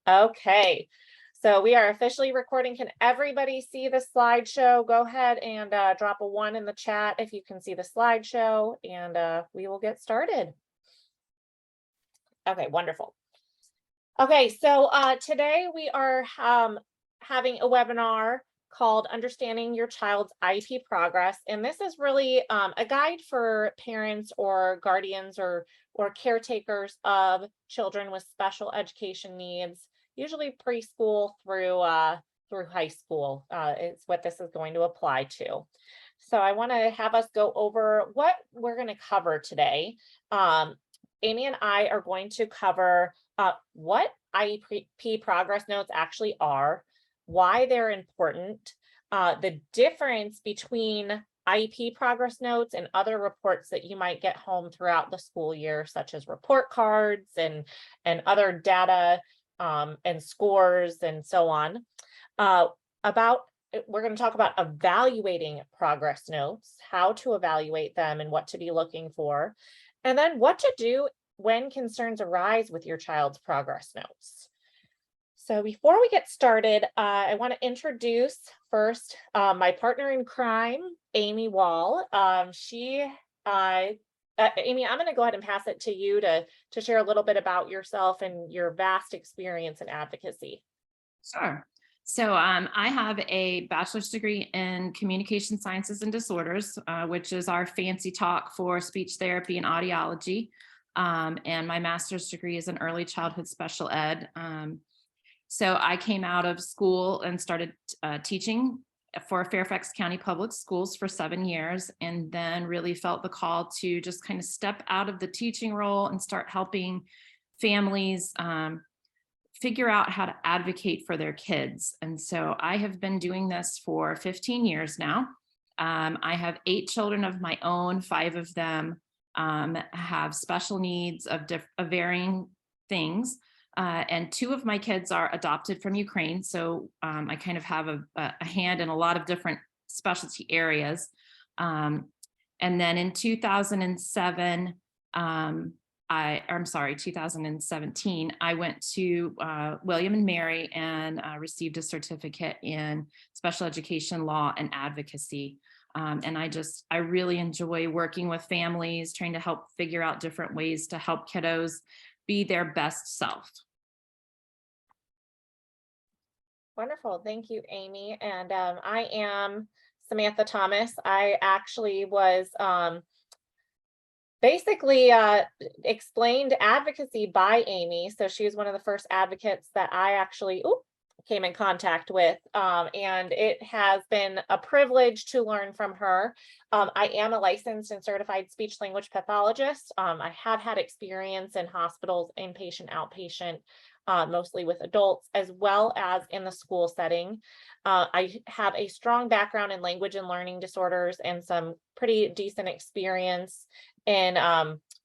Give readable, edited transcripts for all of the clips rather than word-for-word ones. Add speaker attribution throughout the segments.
Speaker 1: Okay, so we are officially recording. Can everybody see the slideshow? Go ahead and drop a 1 in the chat if you can see the slideshow, and we will get started. Okay, wonderful. Okay, so today we are having a webinar called Understanding Your Child's IEP Progress. And this is really a guide for parents or guardians or caretakers of children with special education needs, usually preschool through high school. Is what this is going to apply to. So I want to have us go over what we're going to cover today. Amy and I are going to cover what IEP progress notes actually are, why they're important, the difference between IEP progress notes and other reports that you might get home throughout the school year, such as report cards and other data and scores and so on. We're going to talk about evaluating progress notes, how to evaluate them and what to be looking for, and then what to do when concerns arise with your child's progress notes. So before we get started, I want to introduce first my partner in crime, Amy Wall. Amy, I'm going to go ahead and pass it to you to share a little bit about yourself and your vast experience in advocacy.
Speaker 2: Sure. So I have a bachelor's degree in communication sciences and disorders, which is our fancy talk for speech therapy and audiology. And my master's degree is in early childhood special ed. So I came out of school and started teaching for Fairfax County Public Schools for 7 years, and then really felt the call to just kind of step out of the teaching role and start helping families figure out how to advocate for their kids. And so I have been doing this for 15 years now. I have 8 children of my own. 5 of them have special needs of varying things. And 2 of my kids are adopted from Ukraine. So I kind of have a hand in a lot of different specialty areas. And then in 2017, I went to William and Mary and received a certificate in special education law and advocacy. And I really enjoy working with families, trying to help figure out different ways to help kiddos be their best self.
Speaker 1: Wonderful. Thank you, Amy. And I am Samantha Thomas. I actually was basically explained advocacy by Amy. So she was one of the first advocates that I actually came in contact with. And it has been a privilege to learn from her. I am a licensed and certified speech language pathologist. I have had experience in hospitals, inpatient, outpatient, mostly with adults, as well as in the school setting. I have a strong background in language and learning disorders and some pretty decent experience in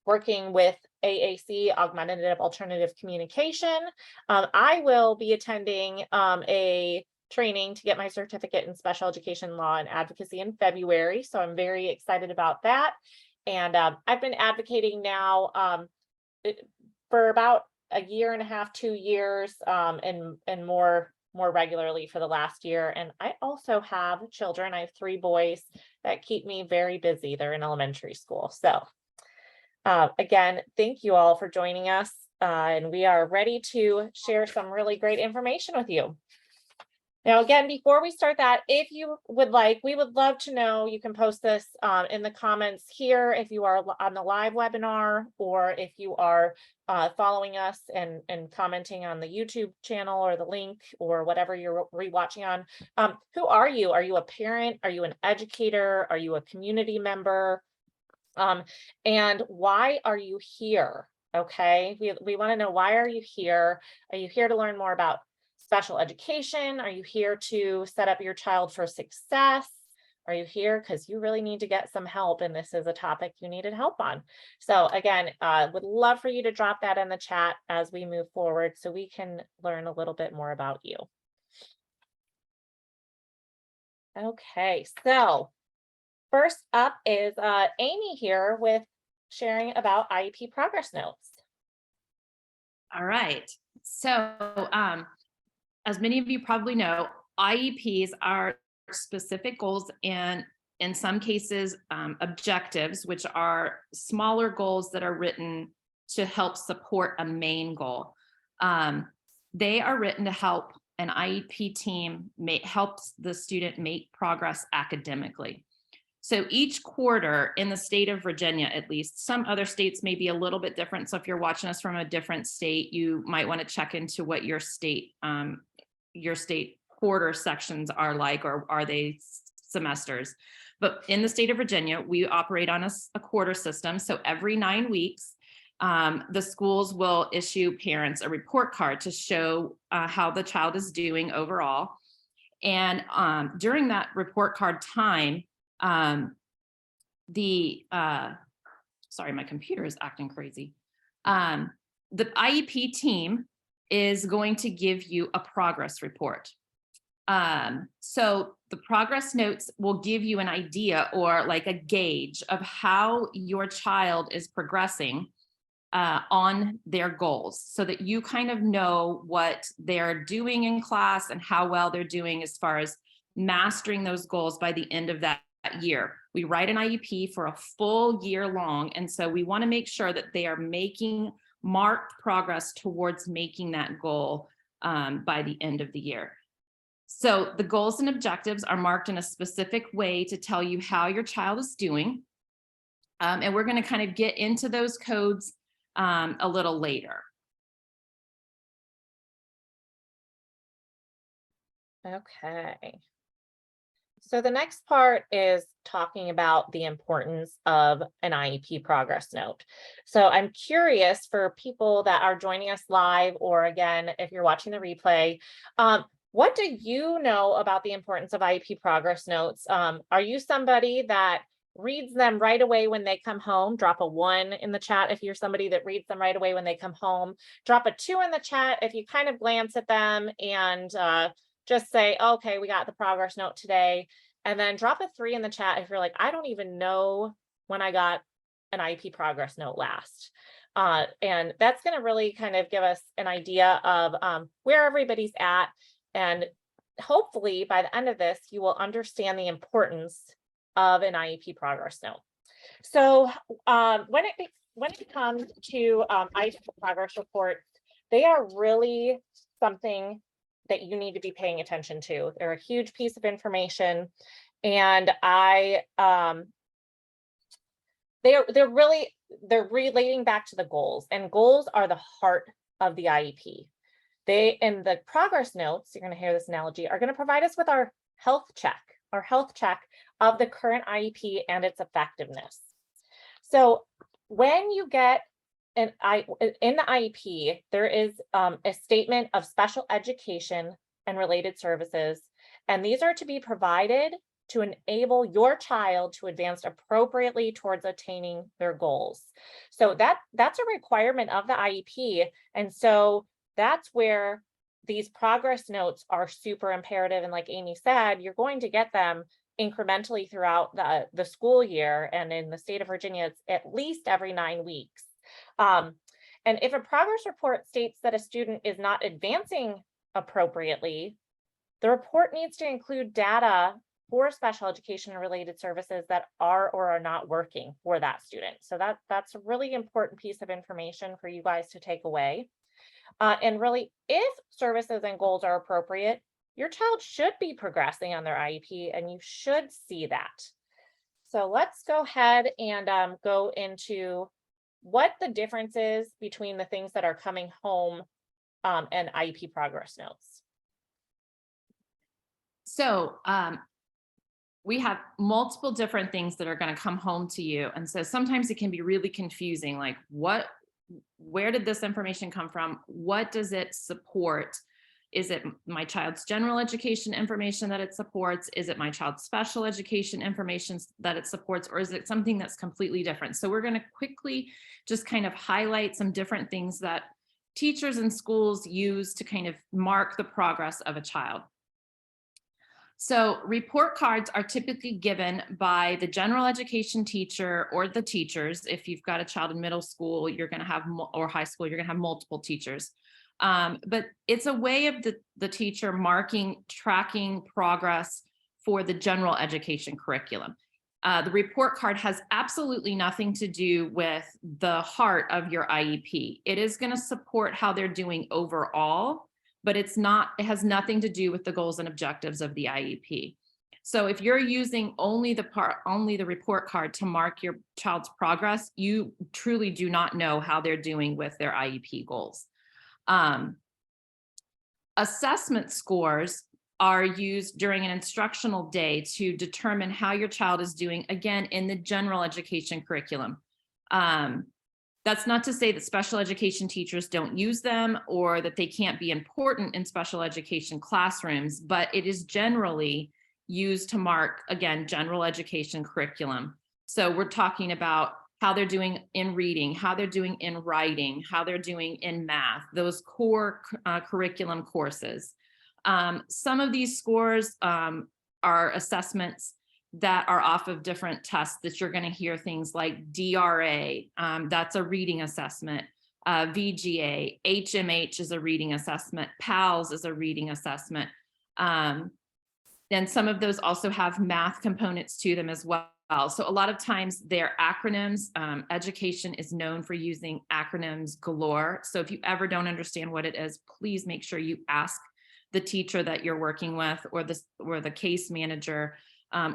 Speaker 1: working with AAC, Augmentative Alternative Communication. I will be attending a training to get my certificate in special education law and advocacy in February. So I'm very excited about that. And I've been advocating now for about a year and a half, 2 years, and more regularly for the last year. And I also have children. I have 3 boys that keep me very busy. They're in elementary school. So again, thank you all for joining us. And we are ready to share some really great information with you. Now, again, before we start that, if you would like, we would love to know, you can post this in the comments here if you are on the live webinar, or if you are following us and commenting on the YouTube channel or the link or whatever you're rewatching on. Who are you? Are you a parent? Are you an educator? Are you a community member? And why are you here? Okay, we want to know, why are you here? Are you here to learn more about special education? Are you here to set up your child for success? Are you here because you really need to get some help and this is a topic you needed help on? So again, would love for you to drop that in the chat as we move forward so we can learn a little bit more about you. Okay, so first up is Amy here with sharing about IEP progress notes.
Speaker 2: All right. So, as many of you probably know, IEPs are specific goals and in some cases, objectives, which are smaller goals that are written to help support a main goal. Um, they are written to help an IEP team help the student make progress academically. So each quarter in the state of Virginia, at least, some other states may be a little bit different. So if you're watching us from a different state, you might want to check into what your state quarter sections are like, or are they semesters? But in the state of Virginia, we operate on a quarter system. So every 9 weeks, the schools will issue parents a report card to show how the child is doing overall. And during that report card time, sorry, my computer is acting crazy. The IEP team is going to give you a progress report. So the progress notes will give you an idea or like a gauge of how your child is progressing on their goals, so that you kind of know what they're doing in class and how well they're doing as far as mastering those goals by the end of that year. We write an IEP for a full year long, and so we want to make sure that they are making marked progress towards making that goal by the end of the year. So the goals and objectives are marked in a specific way to tell you how your child is doing. And we're going to kind of get into those codes a little later.
Speaker 1: Okay. So the next part is talking about the importance of an IEP progress note. So I'm curious for people that are joining us live, or again, if you're watching the replay, what do you know about the importance of IEP progress notes? Are you somebody that reads them right away when they come home? Drop a 1 in the chat if you're somebody that reads them right away when they come home. Drop a 2 in the chat if you kind of glance at them and just say, okay, we got the progress note today. And then drop a 3 in the chat if you're like, I don't even know when I got an IEP progress note last. And that's going to really kind of give us an idea of where everybody's at. And hopefully by the end of this, you will understand the importance of an IEP progress note. So when it comes to IEP progress reports, they are really something that you need to be paying attention to. They're a huge piece of information, and they're relating back to the goals, and goals are the heart of the IEP. They, in the progress notes, you're going to hear this analogy, are going to provide us with our health check of the current IEP and its effectiveness. So when you get in the IEP, there is a statement of special education and related services, and these are to be provided to enable your child to advance appropriately towards attaining their goals. So that's a requirement of the IEP, and so that's where these progress notes are super imperative. And like Amy said, you're going to get them incrementally throughout the school year, and in the state of Virginia, it's at least every 9 weeks. And if a progress report states that a student is not advancing appropriately, the report needs to include data for special education and related services that are or are not working for that student. So that's a really important piece of information for you guys to take away. And really, if services and goals are appropriate, your child should be progressing on their IEP, and you should see that. So let's go ahead and go into what the difference is between the things that are coming home and IEP progress notes.
Speaker 2: So we have multiple different things that are going to come home to you. And so sometimes it can be really confusing, like where did this information come from? What does it support? Is it my child's general education information that it supports? Is it my child's special education information that it supports? Or is it something that's completely different? So we're going to quickly just kind of highlight some different things that teachers and schools use to kind of mark the progress of a child. So report cards are typically given by the general education teacher or the teachers. If you've got a child in middle school, you're going to have, or high school, you're going to have multiple teachers. But it's a way of the teacher marking, tracking progress for the general education curriculum. The report card has absolutely nothing to do with the heart of your IEP. It is going to support how they're doing overall, but it has nothing to do with the goals and objectives of the IEP. So if you're using only the report card to mark your child's progress, you truly do not know how they're doing with their IEP goals. Assessment scores are used during an instructional day to determine how your child is doing, again, in the general education curriculum. That's not to say that special education teachers don't use them or that they can't be important in special education classrooms, but it is generally used to mark, again, general education curriculum. So we're talking about how they're doing in reading, how they're doing in writing, how they're doing in math, those core curriculum courses. Some of these scores are assessments that are off of different tests that you're going to hear things like DRA, that's a reading assessment, VGA, HMH is a reading assessment, PALS is a reading assessment. Then some of those also have math components to them as well. So a lot of times they're acronyms. Education is known for using acronyms galore. So if you ever don't understand what it is, please make sure you ask the teacher that you're working with or the case manager,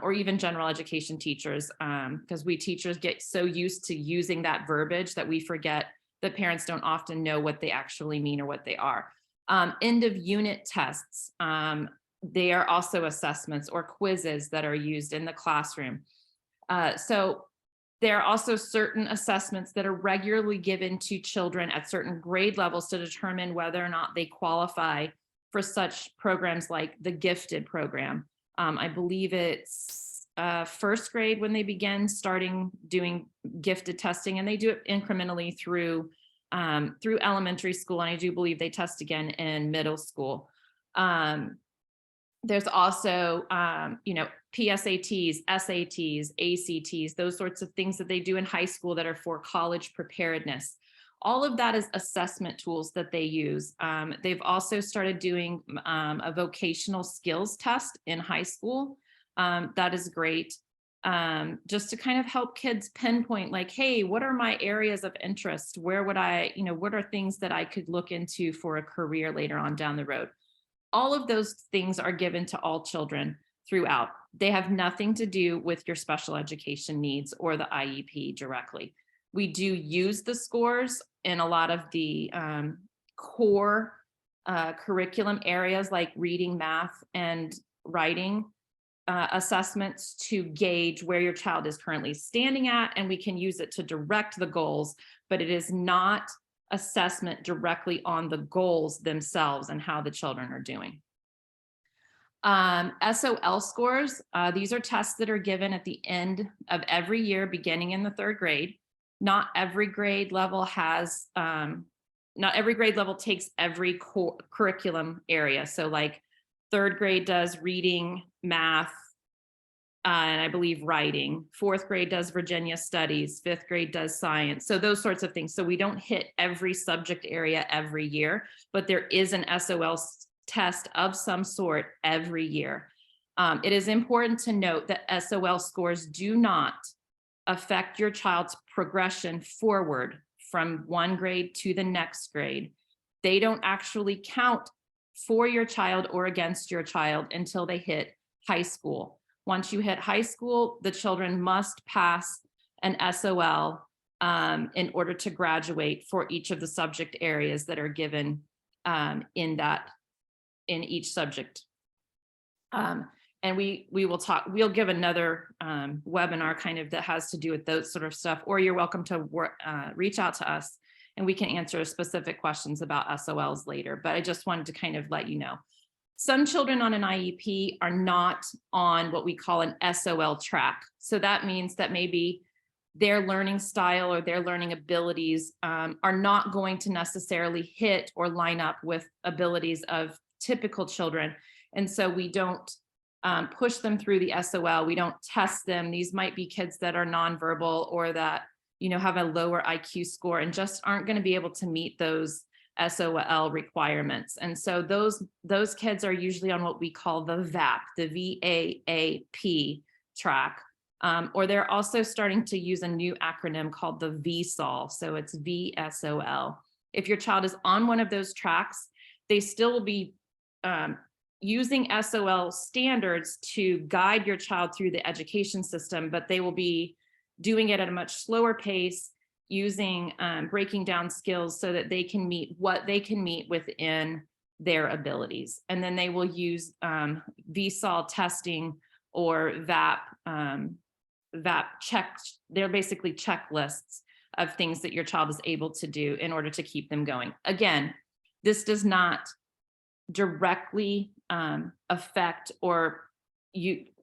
Speaker 2: or even general education teachers, because we teachers get so used to using that verbiage that we forget that parents don't often know what they actually mean or what they are. End of unit tests, they are also assessments or quizzes that are used in the classroom. So there are also certain assessments that are regularly given to children at certain grade levels to determine whether or not they qualify for such programs like the gifted program. I believe it's first grade when they begin doing gifted testing, and they do it incrementally through elementary school. And I do believe they test again in middle school. There's also, PSATs, SATs, ACTs, those sorts of things that they do in high school that are for college preparedness. All of that is assessment tools that they use. They've also started doing a vocational skills test in high school. That is great. Just to kind of help kids pinpoint like, hey, what are my areas of interest? Where would I, what are things that I could look into for a career later on down the road? All of those things are given to all children throughout. They have nothing to do with your special education needs or the IEP directly. We do use the scores in a lot of the core curriculum areas like reading, math, and writing assessments to gauge where your child is currently standing at, and we can use it to direct the goals, but it is not assessment directly on the goals themselves and how the children are doing. SOL scores, these are tests that are given at the end of every year, beginning in the third grade. Not every grade level has, not every grade level takes every curriculum area. So like third grade does reading, math, and I believe writing. Fourth grade does Virginia studies. Fifth grade does science. So those sorts of things. So we don't hit every subject area every year, but there is an SOL test of some sort every year. It is important to note that SOL scores do not affect your child's progression forward from one grade to the next grade. They don't actually count for your child or against your child until they hit high school. Once you hit high school, the children must pass an SOL in order to graduate for each of the subject areas that are given in each subject. And we'll give another webinar kind of that has to do with those sort of stuff, or you're welcome to reach out to us and we can answer specific questions about SOLs later. But I just wanted to kind of let you know. Some children on an IEP are not on what we call an SOL track. So that means that maybe their learning style or their learning abilities are not going to necessarily hit or line up with abilities of typical children. And so we don't push them through the SOL. We don't test them. These might be kids that are nonverbal or that, have a lower IQ score and just aren't going to be able to meet those SOL requirements. And so those kids are usually on what we call the VAP, the VAAP track. Or they're also starting to use a new acronym called the VSOL. So it's VSOL. If your child is on one of those tracks, they still will be using SOL standards to guide your child through the education system, but they will be doing it at a much slower pace, using breaking down skills so that they can meet what they can meet within their abilities. And then they will use VSOL testing or VAP checks. They're basically checklists of things that your child is able to do in order to keep them going. Again, this does not directly affect or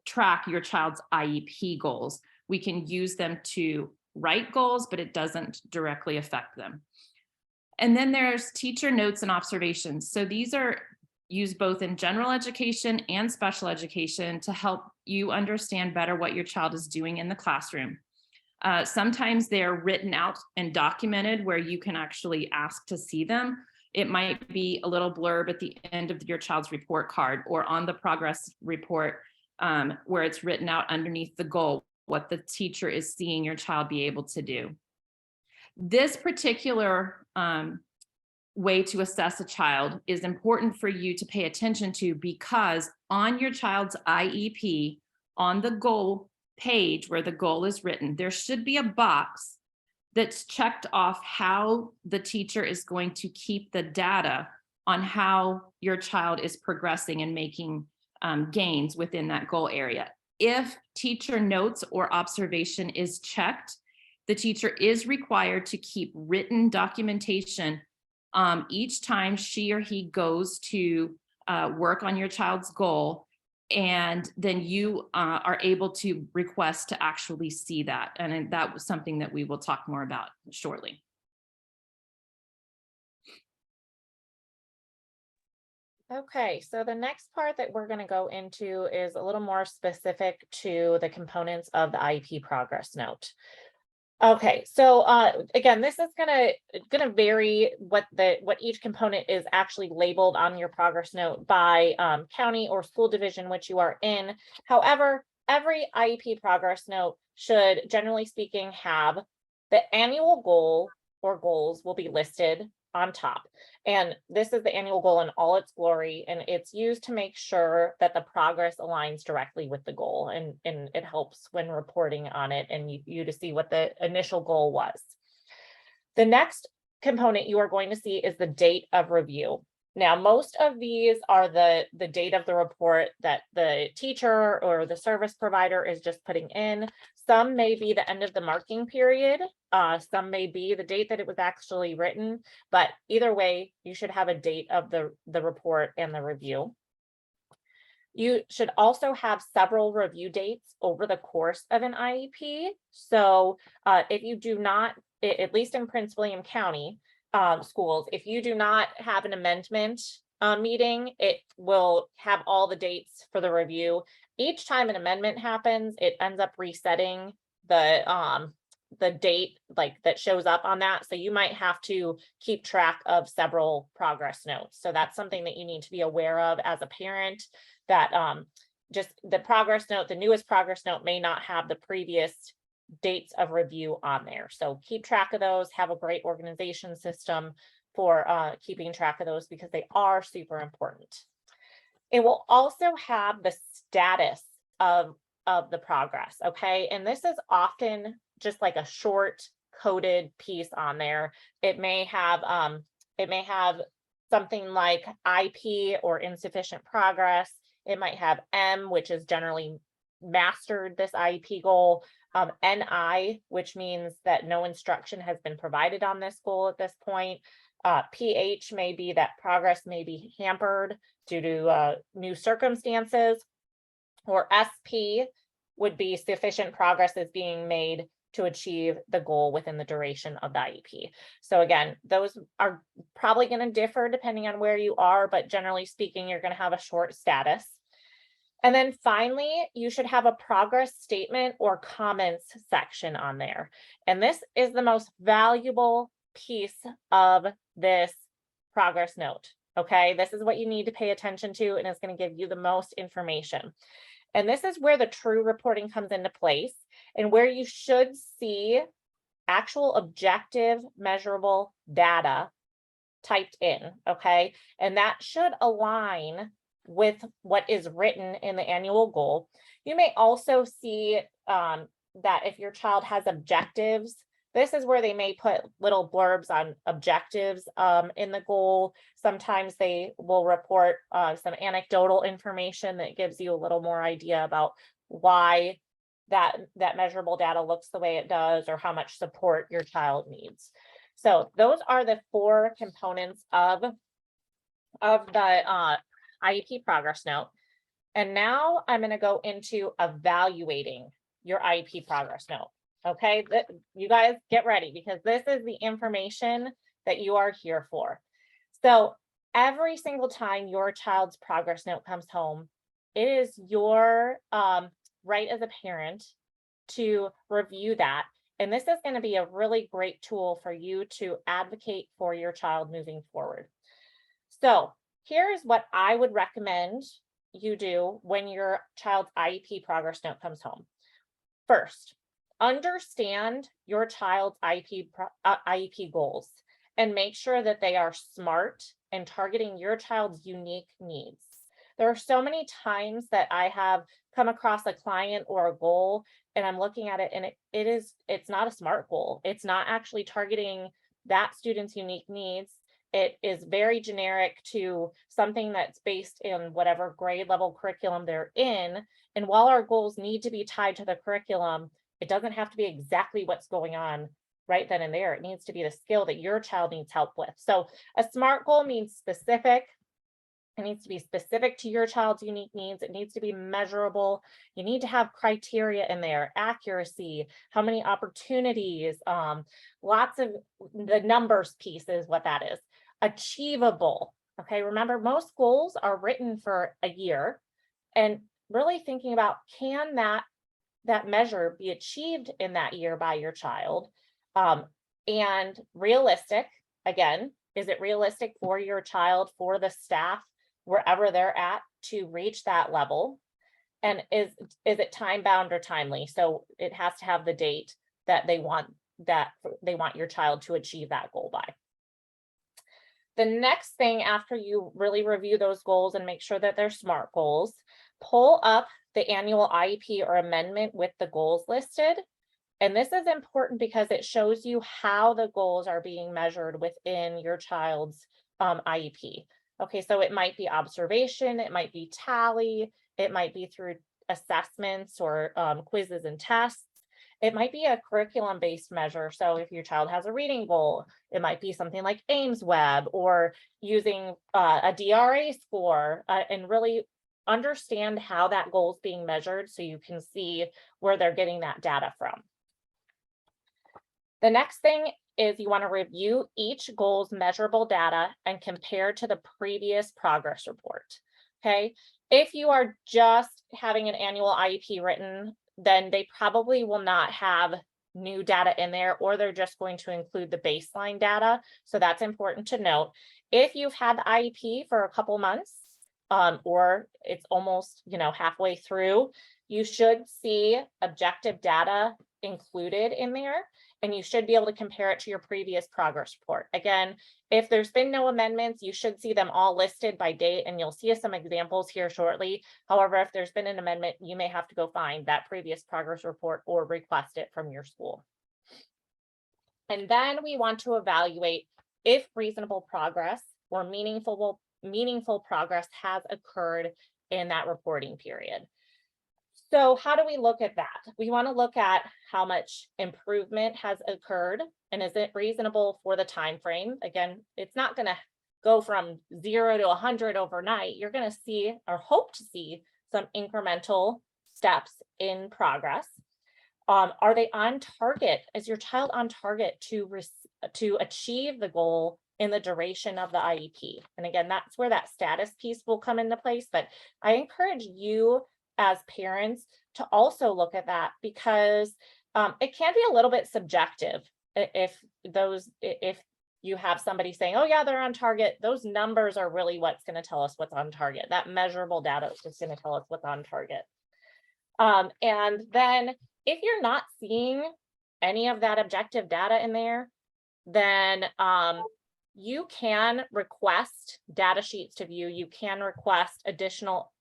Speaker 2: track your child's IEP goals. We can use them to write goals, but it doesn't directly affect them. And then there's teacher notes and observations. So these are used both in general education and special education to help you understand better what your child is doing in the classroom. Sometimes they're written out and documented where you can actually ask to see them. It might be a little blurb at the end of your child's report card or on the progress report where it's written out underneath the goal, what the teacher is seeing your child be able to do. This particular way to assess a child is important for you to pay attention to, because on your child's IEP, on the goal page where the goal is written, there should be a box that's checked off how the teacher is going to keep the data on how your child is progressing and making gains within that goal area. If teacher notes or observation is checked, the teacher is required to keep written documentation each time she or he goes to work on your child's goal. And then you are able to request to actually see that. And that was something that we will talk more about shortly.
Speaker 1: Okay, so the next part that we're going to go into is a little more specific to the components of the IEP progress note. Okay, so again, this is gonna vary what each component is actually labeled on your progress note by county or school division which you are in. However, every IEP progress note should, generally speaking, have the annual goal or goals will be listed on top. And this is the annual goal in all its glory, and it's used to make sure that the progress aligns directly with the goal, and it helps when reporting on it and you to see what the initial goal was. The next component you are going to see is the date of review. Now, most of these are the date of the report that the teacher or the service provider is just putting in. Some may be the end of the marking period. Some may be the date that it was actually written, but either way, you should have a date of the report and the review. You should also have several review dates over the course of an IEP. So if you do not, at least in Prince William County schools, if you do not have an amendment meeting, it will have all the dates for the review. Each time an amendment happens, it ends up resetting the date that shows up on that. So you might have to keep track of several progress notes. So that's something that you need to be aware of as a parent, that just the progress note, the newest progress note may not have the previous dates of review on there. So keep track of those, have a great organization system for keeping track of those, because they are super important. It will also have the status of the progress. Okay. And this is often just like a short coded piece on there. It may have something like IP or insufficient progress. It might have M, which is generally mastered this IEP goal. NI, which means that no instruction has been provided on this goal at this point. PH may be that progress may be hampered due to new circumstances, or SP would be sufficient progress is being made to achieve the goal within the duration of the IEP. So again, those are probably going to differ depending on where you are, but generally speaking, you're going to have a short status. And then finally, you should have a progress statement or comments section on there. And this is the most valuable piece of this progress note. Okay, this is what you need to pay attention to, and it's going to give you the most information. And this is where the true reporting comes into place and where you should see actual objective measurable data typed in. Okay, and that should align with what is written in the annual goal. You may also see that if your child has objectives, this is where they may put little blurbs on objectives in the goal. Sometimes they will report some anecdotal information that gives you a little more idea about why that measurable data looks the way it does or how much support your child needs. So those are the 4 components of the IEP progress note. And now I'm going to go into evaluating your IEP progress note. Okay, you guys get ready because this is the information that you are here for. So every single time your child's progress note comes home, it is your right as a parent to review that. And this is going to be a really great tool for you to advocate for your child moving forward. So here's what I would recommend you do when your child's IEP progress note comes home. First, understand your child's IEP goals and make sure that they are smart and targeting your child's unique needs. There are so many times that I have come across a client or a goal and I'm looking at it and it's not a SMART goal. It's not actually targeting that student's unique needs. It is very generic to something that's based in whatever grade level curriculum they're in. And while our goals need to be tied to the curriculum, it doesn't have to be exactly what's going on right then and there. It needs to be the skill that your child needs help with. So a SMART goal means specific. It needs to be specific to your child's unique needs. It needs to be measurable. You need to have criteria in there, accuracy, how many opportunities, lots of the numbers piece is what that is. Achievable. Okay, remember most goals are written for a year and really thinking about can that measure be achieved in that year by your child, and realistic. Again, is it realistic for your child, for the staff, wherever they're at to reach that level? And is it time bound or timely? So it has to have the date that they want your child to achieve that goal by. The next thing after you really review those goals and make sure that they're SMART goals, pull up the annual IEP or amendment with the goals listed. And this is important because it shows you how the goals are being measured within your child's IEP. Okay, so it might be observation, it might be tally, it might be through assessments or quizzes and tests. It might be a curriculum-based measure. So if your child has a reading goal, it might be something like Ames Web or using a DRA score and really understand how that goal is being measured so you can see where they're getting that data from. The next thing is you want to review each goal's measurable data and compare to the previous progress report. Okay, if you are just having an annual IEP written, then they probably will not have new data in there, or they're just going to include the baseline data. So that's important to note. If you've had the IEP for a couple months, or it's almost, halfway through, you should see objective data included in there, and you should be able to compare it to your previous progress report. Again, if there's been no amendments, you should see them all listed by date, and you'll see some examples here shortly. However, if there's been an amendment, you may have to go find that previous progress report or request it from your school. And then we want to evaluate if reasonable progress or meaningful progress has occurred in that reporting period. So how do we look at that? We want to look at how much improvement has occurred and is it reasonable for the time frame. Again, it's not going to go from 0 to 100 overnight. You're going to see or hope to see some incremental steps in progress. Are they on target? Is your child on target to achieve the goal in the duration of the IEP. And again, that's where that status piece will come into place. But I encourage you as parents to also look at that, because it can be a little bit subjective if you have somebody saying, oh yeah, they're on target. Those numbers are really what's going to tell us what's on target. That measurable data is going to tell us what's on target. And then if you're not seeing any of that objective data in there, then you can request data sheets to view. You can request additional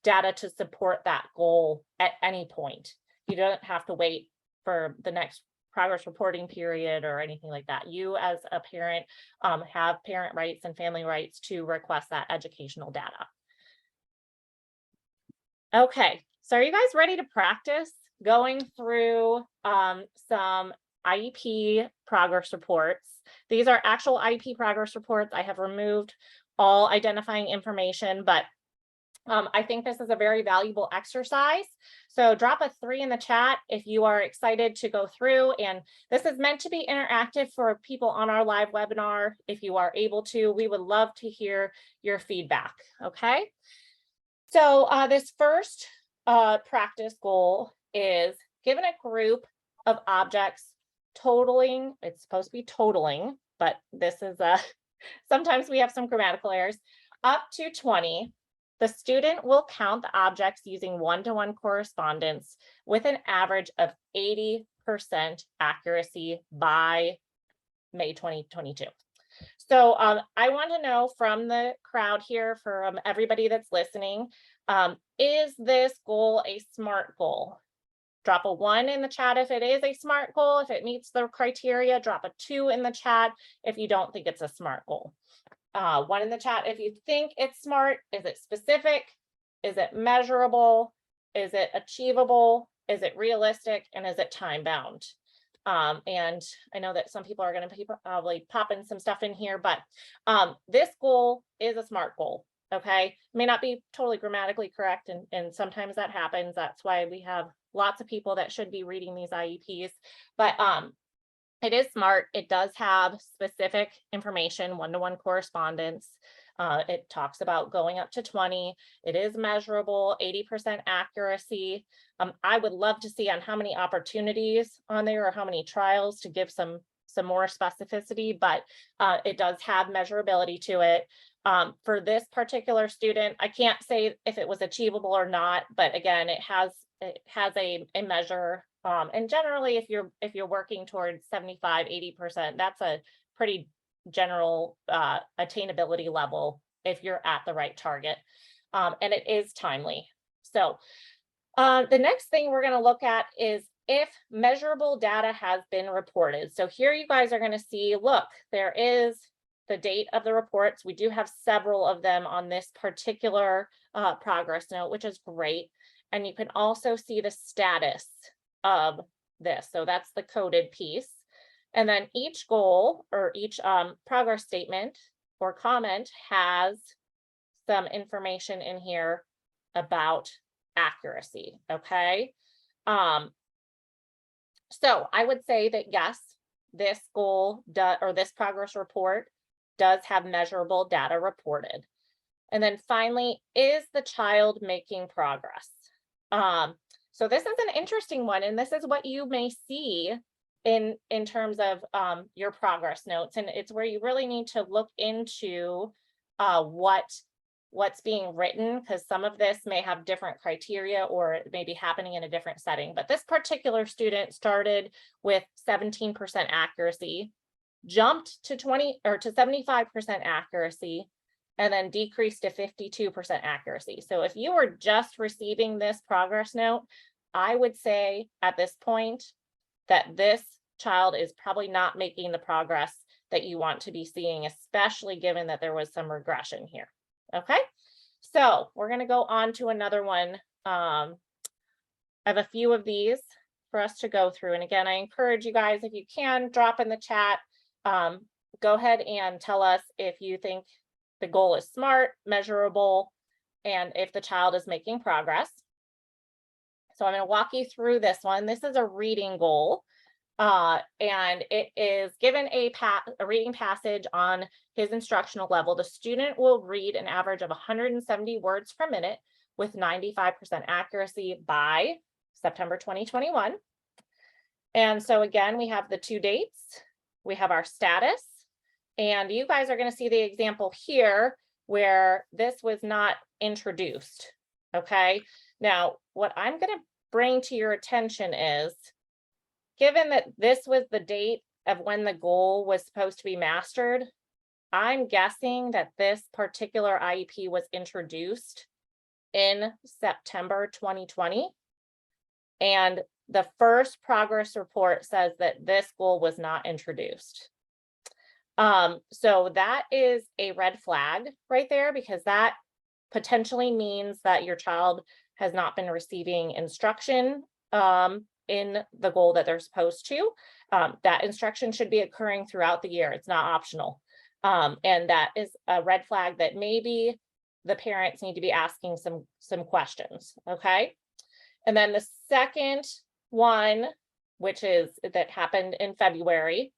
Speaker 1: data to support that goal at any point. You don't have to wait for the next progress reporting period or anything like that. You as a parent have parent rights and family rights to request that educational data. Okay, so are you guys ready to practice going through some IEP progress reports? These are actual IEP progress reports. I have removed all identifying information, but I think this is a very valuable exercise. So drop a 3 in the chat if you are excited to go through. And this is meant to be interactive for people on our live webinar. If you are able to, we would love to hear your feedback. Okay. So this first practice goal is, given a group of objects totaling, it's supposed to be totaling, but this is sometimes we have some grammatical errors, up to 20. The student will count the objects using one-to-one correspondence with an average of 80% accuracy by May 2022. So I want to know from the crowd here, from everybody that's listening, is this goal a SMART goal? Drop a 1 in the chat if it is a SMART goal. If it meets the criteria, drop a 2 in the chat if you don't think it's a SMART goal. 1 in the chat if you think it's SMART. Is it specific? Is it measurable? Is it achievable? Is it realistic? And is it time bound? And I know that some people are going to be probably popping some stuff in here, but this goal is a SMART goal. Okay, it may not be totally grammatically correct, and sometimes that happens. That's why we have lots of people that should be reading these IEPs, but it is SMART. It does have specific information, one-to-one correspondence. It talks about going up to 20. It is measurable, 80% accuracy. I would love to see on how many opportunities on there or how many trials to give some more specificity, but it does have measurability to it. For this particular student, I can't say if it was achievable or not, but again, it has a measure. And generally, if you're working towards 75, 80%, that's a pretty general attainability level if you're at the right target. And it is timely. So the next thing we're going to look at is if measurable data has been reported. So here you guys are going to see, look, there is the date of the reports. We do have several of them on this particular progress note, which is great. And you can also see the status of this. So that's the coded piece. And then each goal or each progress statement or comment has some information in here about accuracy. Okay. So I would say that yes, this goal or this progress report does have measurable data reported. And then finally, is the child making progress? So this is an interesting one, and this is what you may see in terms of your progress notes, and it's where you really need to look into what's being written, because some of this may have different criteria or it may be happening in a different setting. But this particular student started with 17% accuracy, jumped to 75% accuracy, and then decreased to 52% accuracy. So if you were just receiving this progress note, I would say at this point that this child is probably not making the progress that you want to be seeing, especially given that there was some regression here. Okay, so we're going to go on to another one. I have a few of these for us to go through. And again, I encourage you guys, if you can, drop in the chat. Go ahead and tell us if you think the goal is SMART, measurable, and if the child is making progress. So I'm going to walk you through this one. This is a reading goal. And it is given a reading passage on his instructional level. The student will read an average of 170 words per minute with 95% accuracy by September 2021. And so again, we have the 2 dates, we have our status, and you guys are going to see the example here where this was not introduced. Okay, now what I'm going to bring to your attention is, given that this was the date of when the goal was supposed to be mastered, I'm guessing that this particular IEP was introduced in September 2020. And the first progress report says that this goal was not introduced. So that is a red flag right there, because that potentially means that your child has not been receiving instruction in the goal that they're supposed to. That instruction should be occurring throughout the year. It's not optional. And that is a red flag that maybe the parents need to be asking some questions. Okay. And then the second one, which is that happened in February,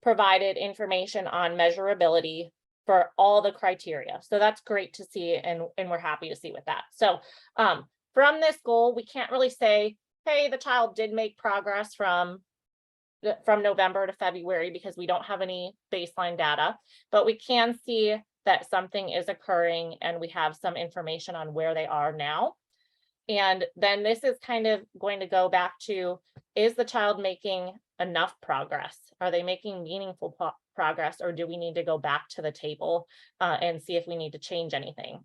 Speaker 1: provided information on measurability for all the criteria. So that's great to see, and we're happy to see with that. So from this goal, we can't really say, hey, the child did make progress from November to February, because we don't have any baseline data, but we can see that something is occurring and we have some information on where they are now. And then this is kind of going to go back to, is the child making enough progress? Are they making meaningful progress, or do we need to go back to the table and see if we need to change anything?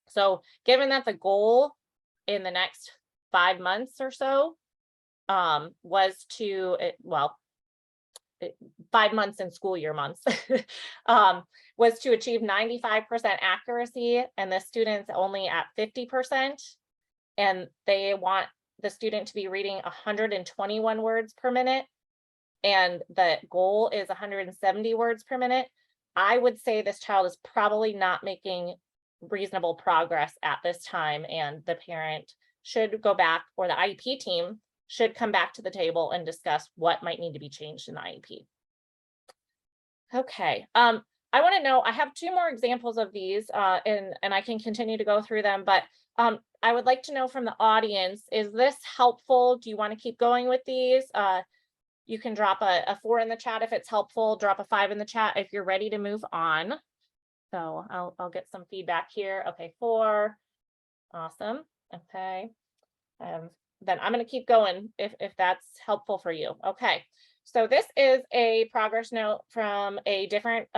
Speaker 1: So given that the goal in the next 5 months or so was to, 5 months in school year months, was to achieve 95% accuracy, and the student's only at 50%. And they want the student to be reading 121 words per minute, and the goal is 170 words per minute. I would say this child is probably not making reasonable progress at this time, and the parent should go back, or the IEP team should come back to the table and discuss what might need to be changed in the IEP. Okay, I want to know, I have 2 more examples of these, and I can continue to go through them, but I would like to know from the audience, is this helpful? Do you want to keep going with these? You can drop a 4 in the chat if it's helpful, drop a 5 in the chat if you're ready to move on. So I'll get some feedback here. Okay, 4, awesome. Okay, then I'm going to keep going if that's helpful for you. Okay, so this is a progress note from a different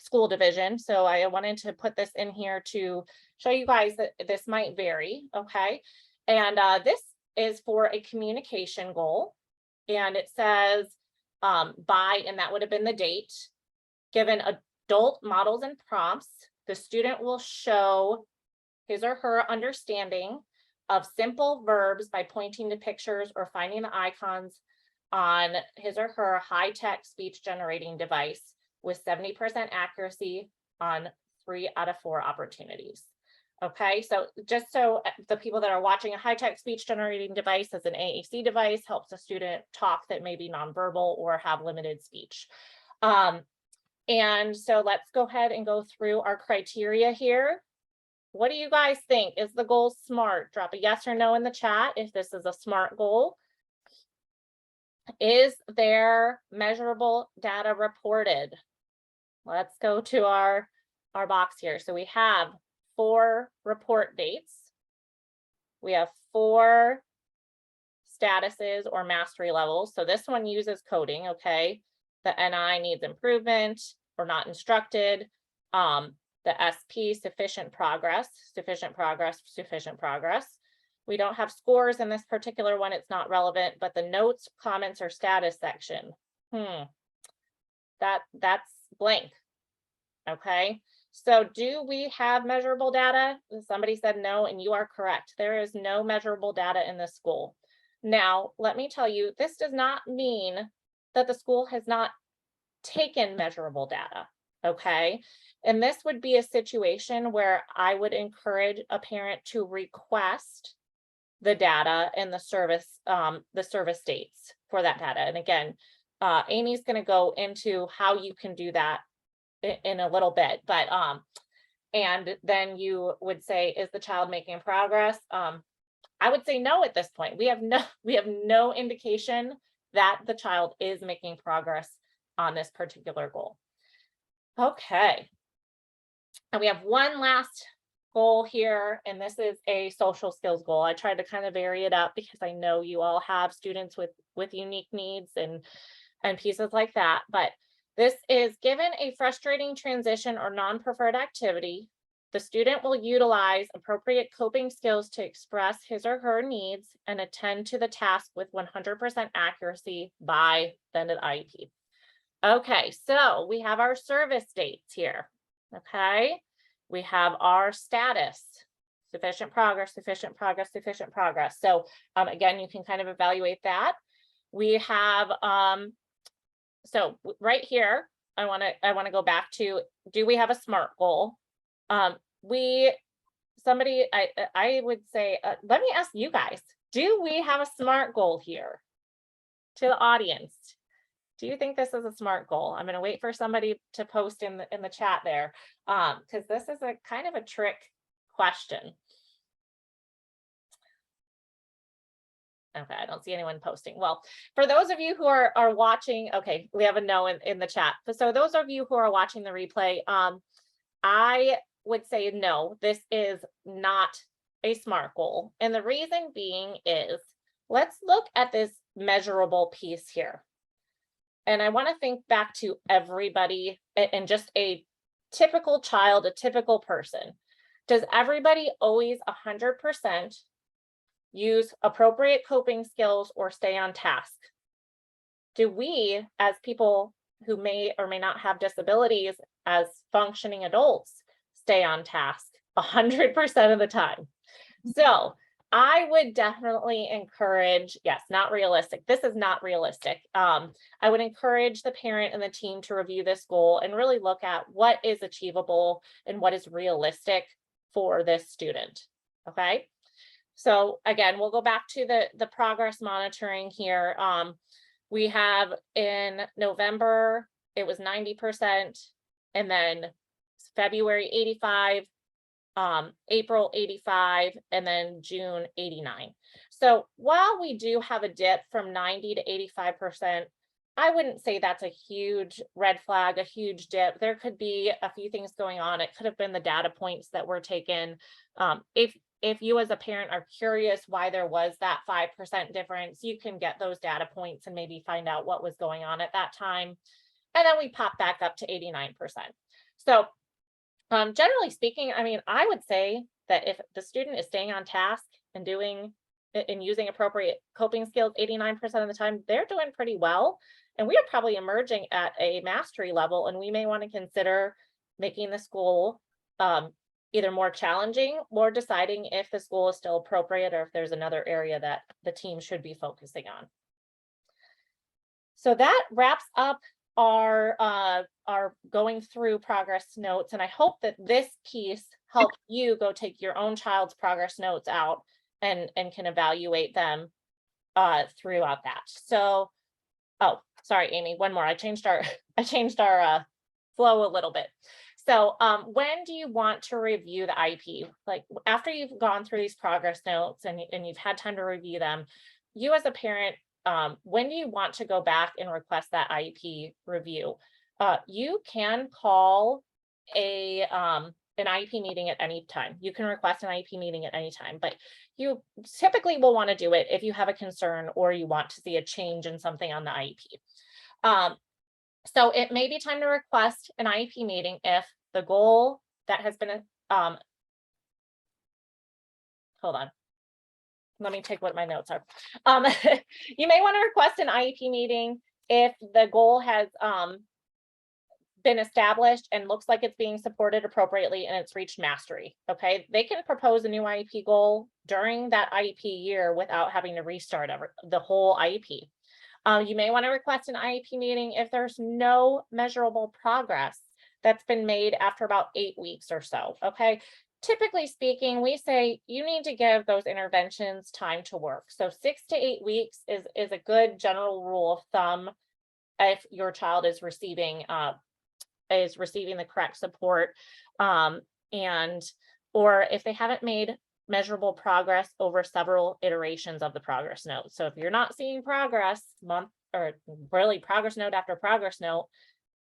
Speaker 1: school division. So I wanted to put this in here to show you guys that this might vary. Okay, and this is for a communication goal, and it says by, and that would have been the date, given adult models and prompts, the student will show his or her understanding of simple verbs by pointing to pictures or finding the icons on his or her high-tech speech generating device with 70% accuracy on 3 out of 4 opportunities. Okay, so just so the people that are watching, a high-tech speech generating device as an AAC device helps a student talk that may be nonverbal or have limited speech. And so let's go ahead and go through our criteria here. What do you guys think? Is the goal SMART? Drop a yes or no in the chat if this is a SMART goal. Is there measurable data reported? Let's go to our box here. So we have 4 report dates. We have 4 statuses or mastery levels. So this one uses coding, okay? The NI needs improvement or not instructed. The SP, sufficient progress, sufficient progress, sufficient progress. We don't have scores in this particular one, it's not relevant, but the notes, comments, or status section, that's blank. Okay, so do we have measurable data? Somebody said no, and you are correct. There is no measurable data in this school. Now, let me tell you, this does not mean that the school has not taken measurable data. Okay, and this would be a situation where I would encourage a parent to request the data and the service dates for that data. And again, Amy's going to go into how you can do that in a little bit, but and then you would say, is the child making progress? I would say no at this point. We have no indication that the child is making progress on this particular goal. Okay. And we have one last goal here, and this is a social skills goal. I tried to kind of vary it up because I know you all have students with unique needs and pieces like that, but this is given a frustrating transition or non-preferred activity, the student will utilize appropriate coping skills to express his or her needs and attend to the task with 100% accuracy by the end of the IEP. Okay, so we have our service dates here. Okay, we have our status, sufficient progress, sufficient progress, sufficient progress. So again, you can kind of evaluate that. We have, so right here, I want to go back to, do we have a SMART goal? I would say, let me ask you guys, do we have a SMART goal here? To the audience, do you think this is a SMART goal? I'm going to wait for somebody to post in the chat there, because this is a kind of a trick question. Okay, I don't see anyone posting. Well, for those of you who are watching, okay, we have a no in the chat. So those of you who are watching the replay, I would say no, this is not a SMART goal. And the reason being is, let's look at this measurable piece here. And I want to think back to everybody and just a typical child, a typical person. Does everybody always 100% use appropriate coping skills or stay on task? Do we, as people who may or may not have disabilities, as functioning adults, stay on task 100% of the time? So I would definitely encourage, yes, not realistic. This is not realistic. I would encourage the parent and the team to review this goal and really look at what is achievable and what is realistic for this student. Okay. So again, we'll go back to the progress monitoring here. We have in November, it was 90%, and then February 85, April 85, and then June 89. So while we do have a dip from 90 to 85%, I wouldn't say that's a huge red flag, a huge dip. There could be a few things going on. It could have been the data points that were taken. If you as a parent are curious why there was that 5% difference, you can get those data points and maybe find out what was going on at that time. And then we pop back up to 89%. So generally speaking, I mean, I would say that if the student is staying on task and using appropriate coping skills 89% of the time, they're doing pretty well. And we are probably emerging at a mastery level, and we may want to consider making the school either more challenging or deciding if the school is still appropriate or if there's another area that the team should be focusing on. So that wraps up our going through progress notes. And I hope that this piece helps you go take your own child's progress notes out and can evaluate them throughout that. So, oh, sorry, Amy, one more. I changed our flow a little bit. So when do you want to review the IEP? Like after you've gone through these progress notes and you've had time to review them, you as a parent, when do you want to go back and request that IEP review? You can call an IEP meeting at any time. You can request an IEP meeting at any time, but you typically will want to do it if you have a concern or you want to see a change in something on the IEP. So it may be time to request an IEP meeting if the goal that has been, hold on, let me take what my notes are. You may want to request an IEP meeting if the goal has been established and looks like it's being supported appropriately and it's reached mastery. Okay, they can propose a new IEP goal during that IEP year without having to restart the whole IEP. You may want to request an IEP meeting if there's no measurable progress that's been made after about 8 weeks or so. Okay, typically speaking, we say you need to give those interventions time to work. So 6 to 8 weeks is a good general rule of thumb if your child is receiving the correct support, and or if they haven't made measurable progress over several iterations of the progress note. So if you're not seeing progress month or really progress note after progress note,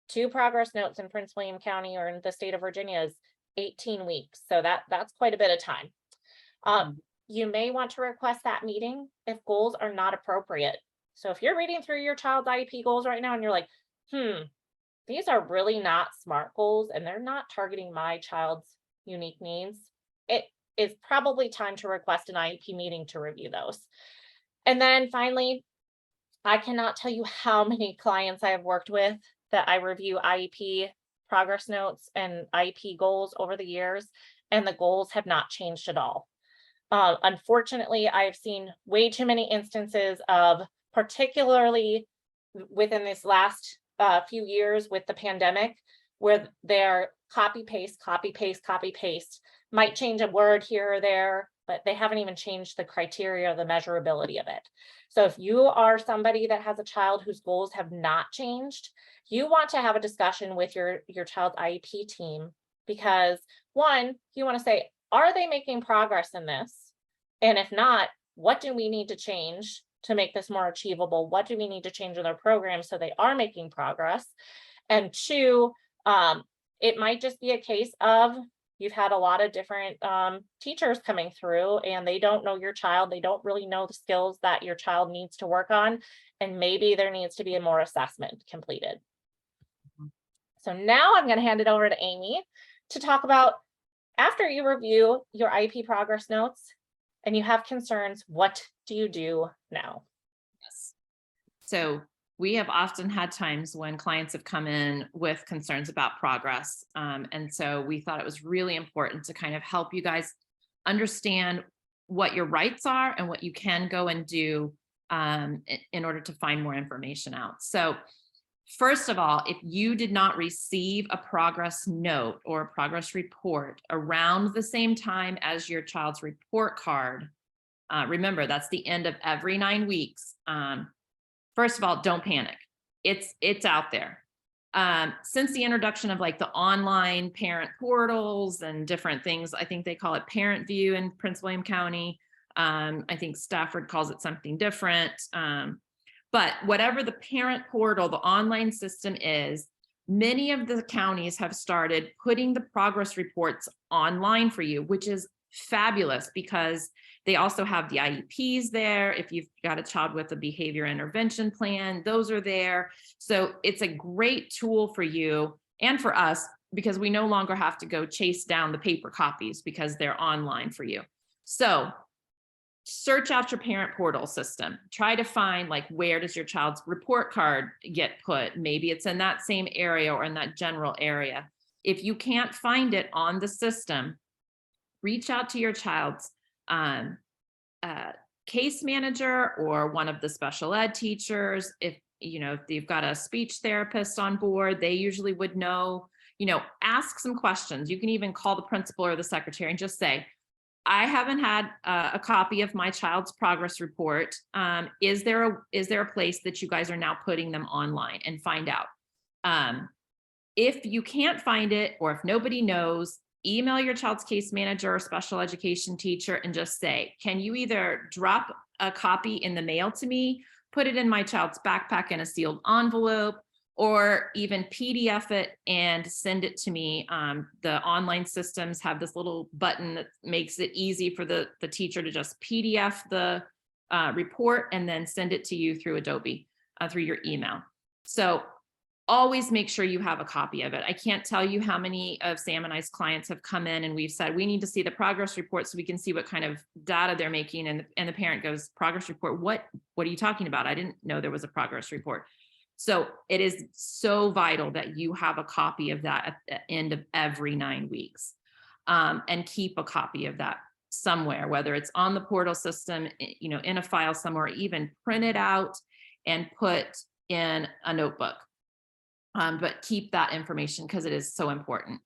Speaker 1: 2 progress notes in Prince William County or in the state of Virginia is 18 weeks. So that's quite a bit of time. You may want to request that meeting if goals are not appropriate. So if you're reading through your child's IEP goals right now and you're like, these are really not SMART goals and they're not targeting my child's unique needs, it is probably time to request an IEP meeting to review those. And then finally, I cannot tell you how many clients I have worked with that I review IEP progress notes and IEP goals over the years, and the goals have not changed at all. Unfortunately, I've seen way too many instances of, particularly within this last few years with the pandemic, where they're copy paste, might change a word here or there, but they haven't even changed the criteria or the measurability of it. So if you are somebody that has a child whose goals have not changed, you want to have a discussion with your child's IEP team, because one, you want to say, are they making progress in this? And if not, what do we need to change to make this more achievable? What do we need to change in their program so they are making progress? And two, it might just be a case of you've had a lot of different teachers coming through and they don't know your child. They don't really know the skills that your child needs to work on. And maybe there needs to be a more assessment completed. So now I'm going to hand it over to Amy to talk about, after you review your IEP progress notes and you have concerns, what do you do now?
Speaker 2: Yes. So we have often had times when clients have come in with concerns about progress. And so we thought it was really important to kind of help you guys understand what your rights are and what you can go and do in order to find more information out. So first of all, if you did not receive a progress note or a progress report around the same time as your child's report card, remember that's the end of every 9 weeks. First of all, don't panic. It's out there. Since the introduction of like the online parent portals and different things, I think they call it Parent View in Prince William County. I think Stafford calls it something different. But whatever the parent portal, the online system is, many of the counties have started putting the progress reports online for you, which is fabulous because they also have the IEPs there. If you've got a child with a behavior intervention plan, those are there. So it's a great tool for you and for us because we no longer have to go chase down the paper copies because they're online for you. So search out your parent portal system. Try to find like, where does your child's report card get put? Maybe it's in that same area or in that general area. If you can't find it on the system, reach out to your child's case manager or one of the special ed teachers. If you've got a speech therapist on board, they usually would know. Ask some questions. You can even call the principal or the secretary and just say, I haven't had a copy of my child's progress report. Is there a place that you guys are now putting them online, and find out. If you can't find it, or if nobody knows, email your child's case manager or special education teacher and just say, can you either drop a copy in the mail to me, put it in my child's backpack in a sealed envelope, or even PDF it and send it to me. The online systems have this little button that makes it easy for the teacher to just PDF the report and then send it to you through Adobe, through your email. So always make sure you have a copy of it. I can't tell you how many of Sam and I's clients have come in and we've said, we need to see the progress report so we can see what kind of data they're making. And the parent goes, progress report? What are you talking about? I didn't know there was a progress report. So it is so vital that you have a copy of that at the end of every 9 weeks, and keep a copy of that somewhere, whether it's on the portal system, in a file somewhere, even print it out and put in a notebook. But keep that information because it is so important.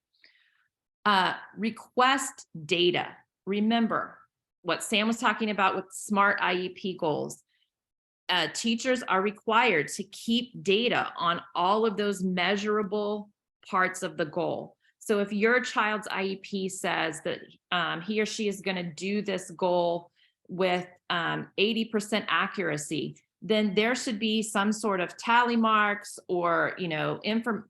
Speaker 2: Request data. Remember what Sam was talking about with SMART IEP goals. Teachers are required to keep data on all of those measurable parts of the goal. So if your child's IEP says that he or she is going to do this goal with 80% accuracy, then there should be some sort of tally marks or,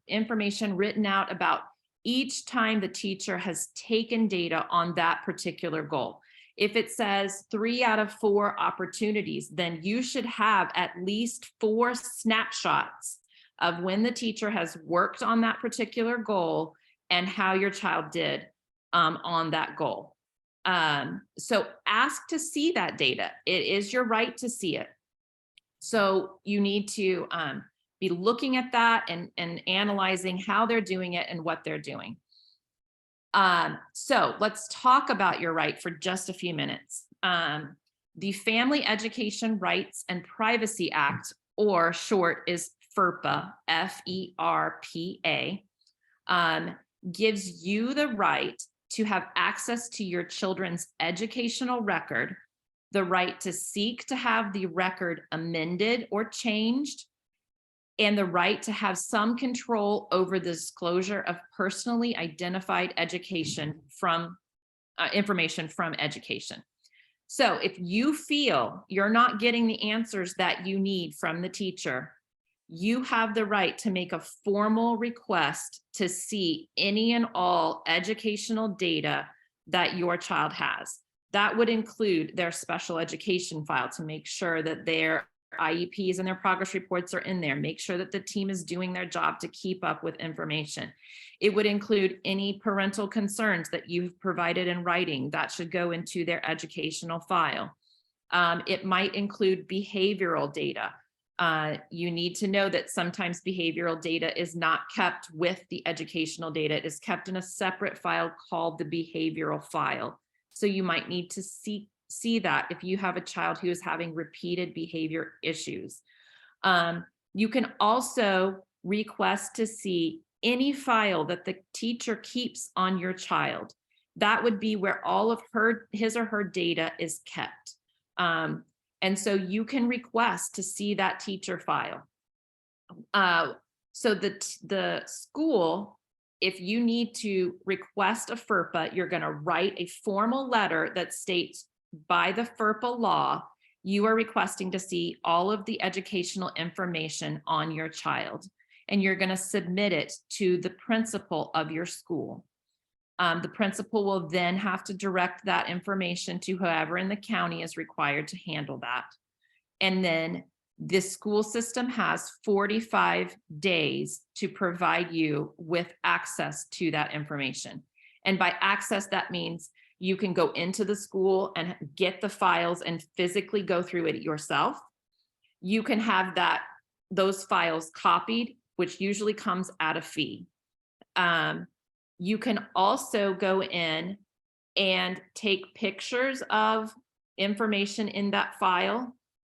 Speaker 2: information written out about each time the teacher has taken data on that particular goal. If it says 3 out of 4 opportunities, then you should have at least 4 snapshots of when the teacher has worked on that particular goal and how your child did on that goal. So ask to see that data. It is your right to see it. So you need to be looking at that and analyzing how they're doing it and what they're doing. So let's talk about your right for just a few minutes. The Family Education Rights and Privacy Act, or short is FERPA, F-E-R-P-A, gives you the right to have access to your children's educational record, the right to seek to have the record amended or changed, and the right to have some control over the disclosure of personally identified education from information from education. So if you feel you're not getting the answers that you need from the teacher, you have the right to make a formal request to see any and all educational data that your child has. That would include their special education file to make sure that their IEPs and their progress reports are in there. Make sure that the team is doing their job to keep up with information. It would include any parental concerns that you've provided in writing that should go into their educational file. It might include behavioral data. You need to know that sometimes behavioral data is not kept with the educational data. It is kept in a separate file called the behavioral file. So you might need to see that if you have a child who is having repeated behavior issues. You can also request to see any file that the teacher keeps on your child. That would be where all of his or her data is kept. And so you can request to see that teacher file. So the school, if you need to request a FERPA, you're going to write a formal letter that states, by the FERPA law, you are requesting to see all of the educational information on your child, and you're going to submit it to the principal of your school. The principal will then have to direct that information to whoever in the county is required to handle that. And then the school system has 45 days to provide you with access to that information. And by access, that means you can go into the school and get the files and physically go through it yourself. You can have those files copied, which usually comes at a fee. You can also go in and take pictures of information in that file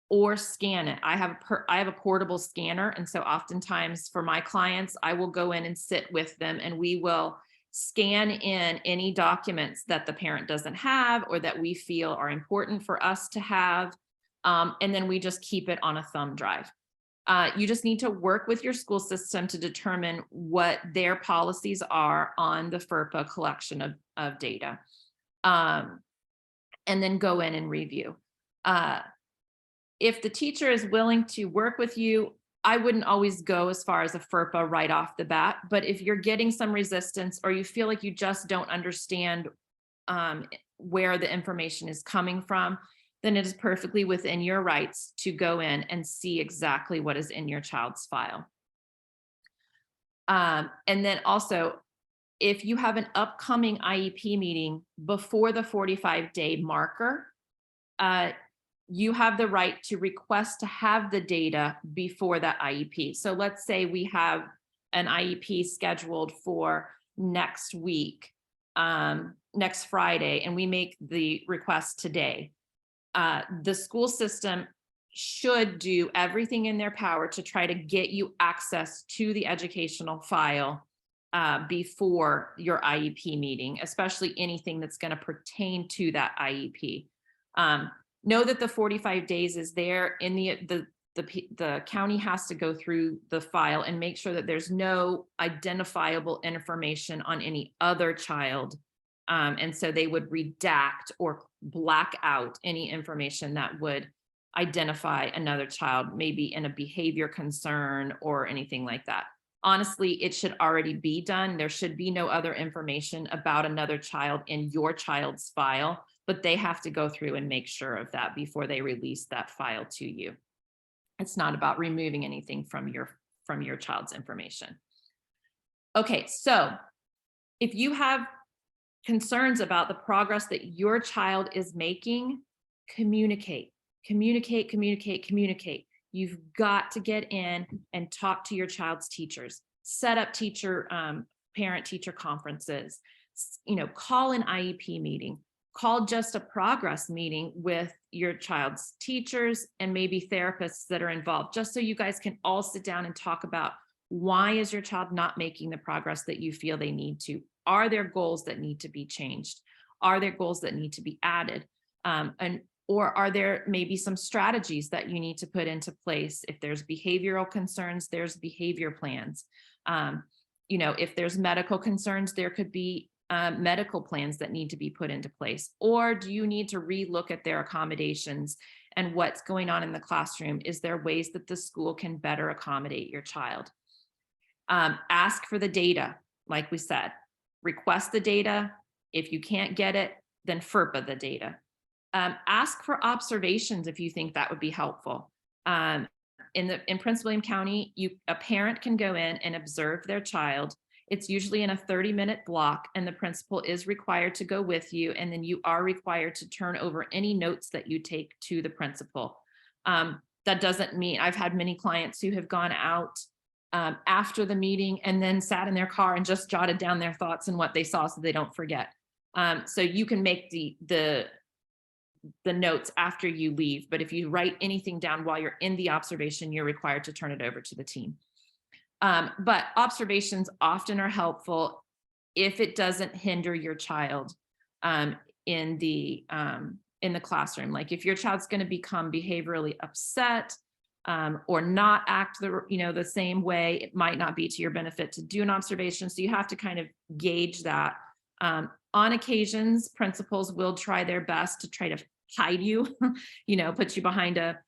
Speaker 2: or scan it. I have a portable scanner. And so oftentimes for my clients, I will go in and sit with them and we will scan in any documents that the parent doesn't have or that we feel are important for us to have. And then we just keep it on a thumb drive. You just need to work with your school system to determine what their policies are on the FERPA collection of data. And then go in and review. If the teacher is willing to work with you, I wouldn't always go as far as a FERPA right off the bat, but if you're getting some resistance or you feel like you just don't understand where the information is coming from, then it is perfectly within your rights to go in and see exactly what is in your child's file. And then also, if you have an upcoming IEP meeting before the 45-day marker, you have the right to request to have the data before that IEP. So let's say we have an IEP scheduled for next week, next Friday, and we make the request today. The school system should do everything in their power to try to get you access to the educational file before your IEP meeting, especially anything that's going to pertain to that IEP. Know that the 45 days is there in the county has to go through the file and make sure that there's no identifiable information on any other child. And so they would redact or black out any information that would identify another child, maybe in a behavior concern or anything like that. Honestly, it should already be done. There should be no other information about another child in your child's file, but they have to go through and make sure of that before they release that file to you. It's not about removing anything from your child's information. Okay, so if you have concerns about the progress that your child is making, communicate. You've got to get in and talk to your child's teachers, set up parent-teacher conferences, call an IEP meeting, call just a progress meeting with your child's teachers and maybe therapists that are involved, just so you guys can all sit down and talk about why is your child not making the progress that you feel they need to? Are there goals that need to be changed? Are there goals that need to be added? Or are there maybe some strategies that you need to put into place? If there's behavioral concerns, there's behavior plans. If there's medical concerns, there could be medical plans that need to be put into place. Or do you need to relook at their accommodations and what's going on in the classroom? Is there ways that the school can better accommodate your child? Ask for the data, like we said. Request the data. If you can't get it, then FERPA the data. Ask for observations if you think that would be helpful. In Prince William County, a parent can go in and observe their child. It's usually in a 30-minute block, and the principal is required to go with you, and then you are required to turn over any notes that you take to the principal. That doesn't mean, I've had many clients who have gone out after the meeting and then sat in their car and just jotted down their thoughts and what they saw so they don't forget. So you can make the notes after you leave, but if you write anything down while you're in the observation, you're required to turn it over to the team. But observations often are helpful if it doesn't hinder your child in the classroom. Like if your child's going to become behaviorally upset or not act the same way, it might not be to your benefit to do an observation. So you have to kind of gauge that. On occasions, principals will try their best to try to hide you, put you behind a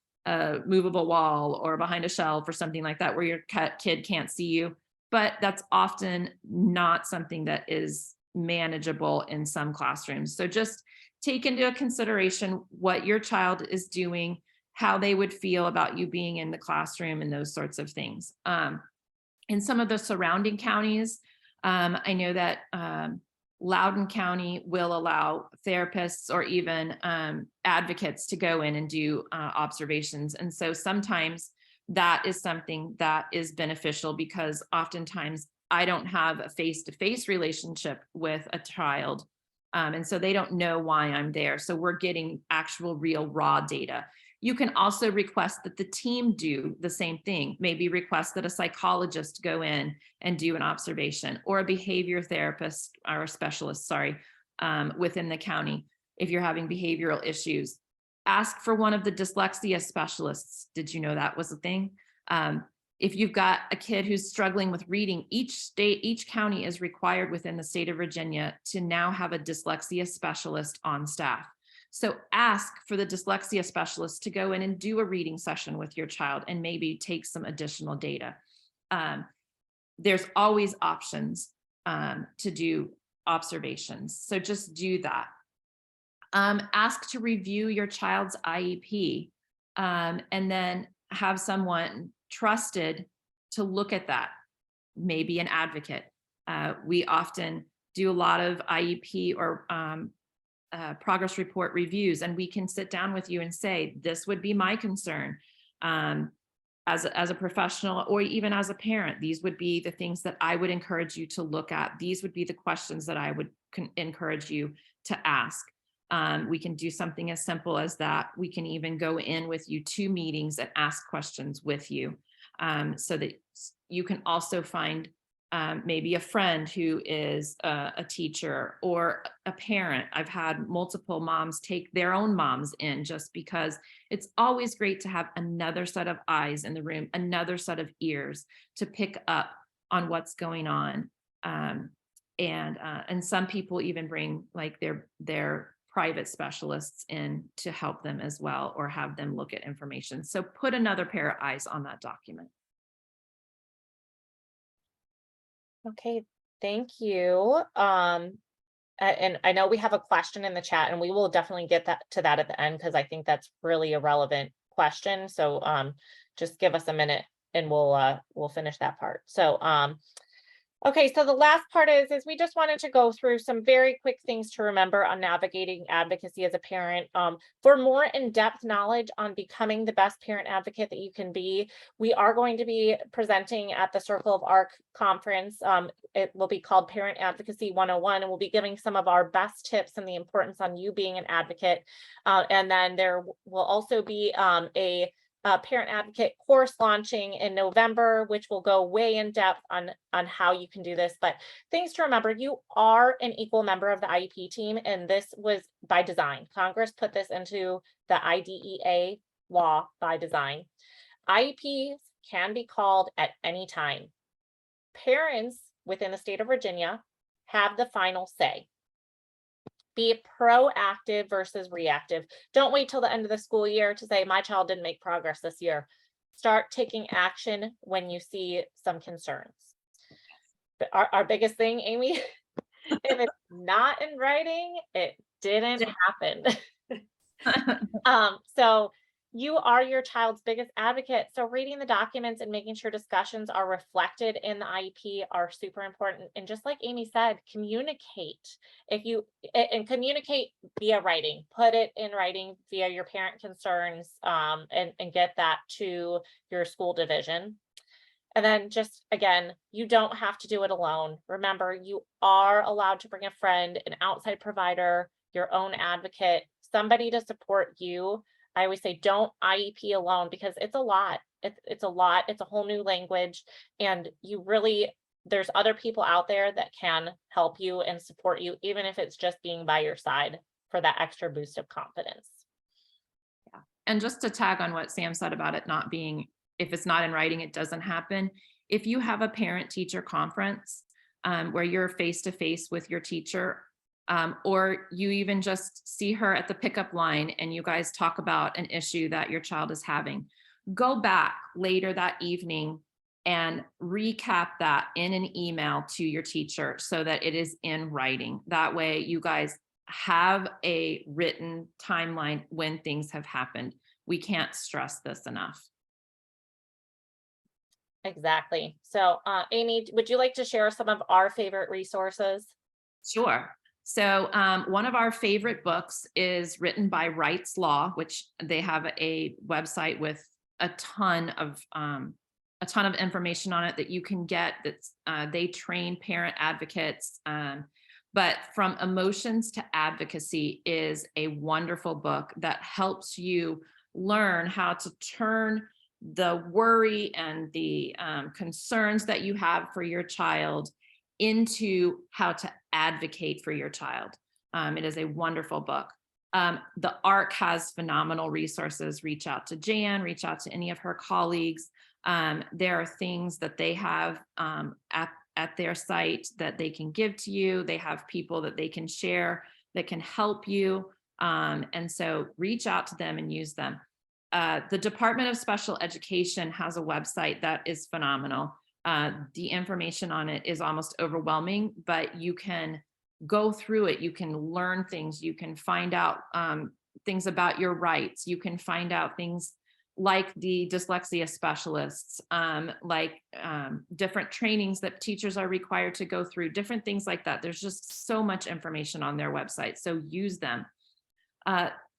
Speaker 2: movable wall or behind a shelf or something like that where your kid can't see you. But that's often not something that is manageable in some classrooms. So just take into consideration what your child is doing, how they would feel about you being in the classroom and those sorts of things. In some of the surrounding counties, I know that Loudoun County will allow therapists or even advocates to go in and do observations. And so sometimes that is something that is beneficial because oftentimes I don't have a face-to-face relationship with a child. And so they don't know why I'm there. So we're getting actual real raw data. You can also request that the team do the same thing, maybe request that a psychologist go in and do an observation, or a behavior therapist or a specialist, within the county. If you're having behavioral issues, ask for one of the dyslexia specialists. Did you know that was a thing? If you've got a kid who's struggling with reading, each county is required within the state of Virginia to now have a dyslexia specialist on staff. So ask for the dyslexia specialist to go in and do a reading session with your child and maybe take some additional data. There's always options to do observations. So just do that. Ask to review your child's IEP and then have someone trusted to look at that, maybe an advocate. We often do a lot of IEP or progress report reviews, and we can sit down with you and say, this would be my concern as a professional or even as a parent. These would be the things that I would encourage you to look at. These would be the questions that I would encourage you to ask. We can do something as simple as that. We can even go in with you to meetings and ask questions with you so that you can also find maybe a friend who is a teacher or a parent. I've had multiple moms take their own moms in, just because it's always great to have another set of eyes in the room, another set of ears to pick up on what's going on. And some people even bring like their private specialists in to help them as well, or have them look at information. So put another pair of eyes on that document.
Speaker 1: Okay, thank you. And I know we have a question in the chat, and we will definitely get to that at the end, because I think that's really a relevant question. So just give us a minute and we'll finish that part. So okay, so the last part is we just wanted to go through some very quick things to remember on navigating advocacy as a parent. For more in-depth knowledge on becoming the best parent advocate that you can be, we are going to be presenting at the Circle of Arc conference. It will be called Parent Advocacy 101, and we'll be giving some of our best tips and the importance on you being an advocate. And then there will also be a parent advocate course launching in November, which will go way in depth on how you can do this. But things to remember: you are an equal member of the IEP team, and this was by design. Congress put this into the IDEA law by design. IEPs can be called at any time. Parents within the state of Virginia have the final say. Be proactive versus reactive. Don't wait till the end of the school year to say, my child didn't make progress this year. Start taking action when you see some concerns. But our biggest thing, Amy, if it's not in writing, it didn't happen. So you are your child's biggest advocate. So reading the documents and making sure discussions are reflected in the IEP are super important. And just like Amy said, communicate. And communicate via writing, put it in writing via your parent concerns, and get that to your school division. And then just, again, you don't have to do it alone. Remember, you are allowed to bring a friend, an outside provider, your own advocate, somebody to support you. I always say, don't IEP alone, because it's a lot. It's a lot. It's a whole new language. And there's other people out there that can help you and support you, even if it's just being by your side for that extra boost of confidence.
Speaker 2: Yeah. And just to tag on what Sam said about it not being, if it's not in writing, it doesn't happen. If you have a parent-teacher conference where you're face-to-face with your teacher, or you even just see her at the pickup line and you guys talk about an issue that your child is having, go back later that evening and recap that in an email to your teacher so that it is in writing. That way you guys have a written timeline when things have happened. We can't stress this enough.
Speaker 1: Exactly. So Amy, would you like to share some of our favorite resources?
Speaker 2: Sure. So one of our favorite books is written by Rights Law, which they have a website with a ton of information on it that you can get. That's they train parent advocates. But From Emotions to Advocacy is a wonderful book that helps you learn how to turn the worry and the concerns that you have for your child into how to advocate for your child. It is a wonderful book. The ARC has phenomenal resources. Reach out to Jan, reach out to any of her colleagues. There are things that they have at their site that they can give to you. They have people that they can share that can help you. And so reach out to them and use them. The Department of Special Education has a website that is phenomenal. The information on it is almost overwhelming, but you can go through it. You can learn things. You can find out things about your rights. You can find out things like the dyslexia specialists, different trainings that teachers are required to go through, different things like that. There's just so much information on their website, so use them.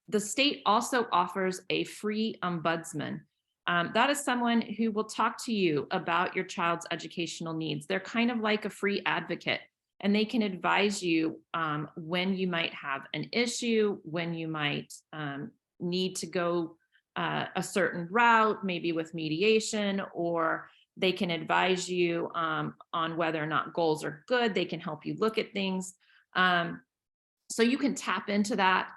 Speaker 2: The state also offers a free ombudsman. That is someone who will talk to you about your child's educational needs. They're kind of like a free advocate, and they can advise you when you might have an issue, when you might need to go a certain route, maybe with mediation, or They can advise you on whether or not goals are good. They can help you look at things. So you can tap into that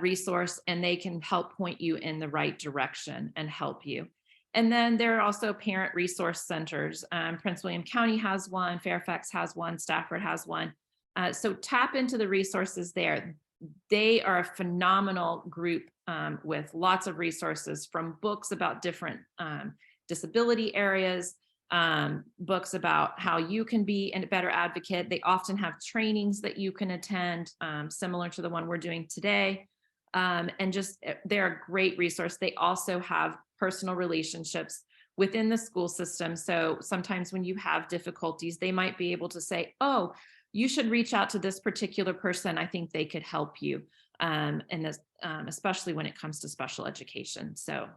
Speaker 2: resource, and they can help point you in the right direction and help you. And then there are also parent resource centers. Prince William County has one, Fairfax has one, Stafford has one. So tap into the resources there. They are a phenomenal group with lots of resources, from books about different disability areas, books about how you can be a better advocate. They often have trainings that you can attend, similar to the one we're doing today. And just, they're a great resource. They also have personal relationships within the school system. So sometimes when you have difficulties, they might be able to say, oh, you should reach out to this particular person. I think they could help you. And this, especially when it comes to special education. So.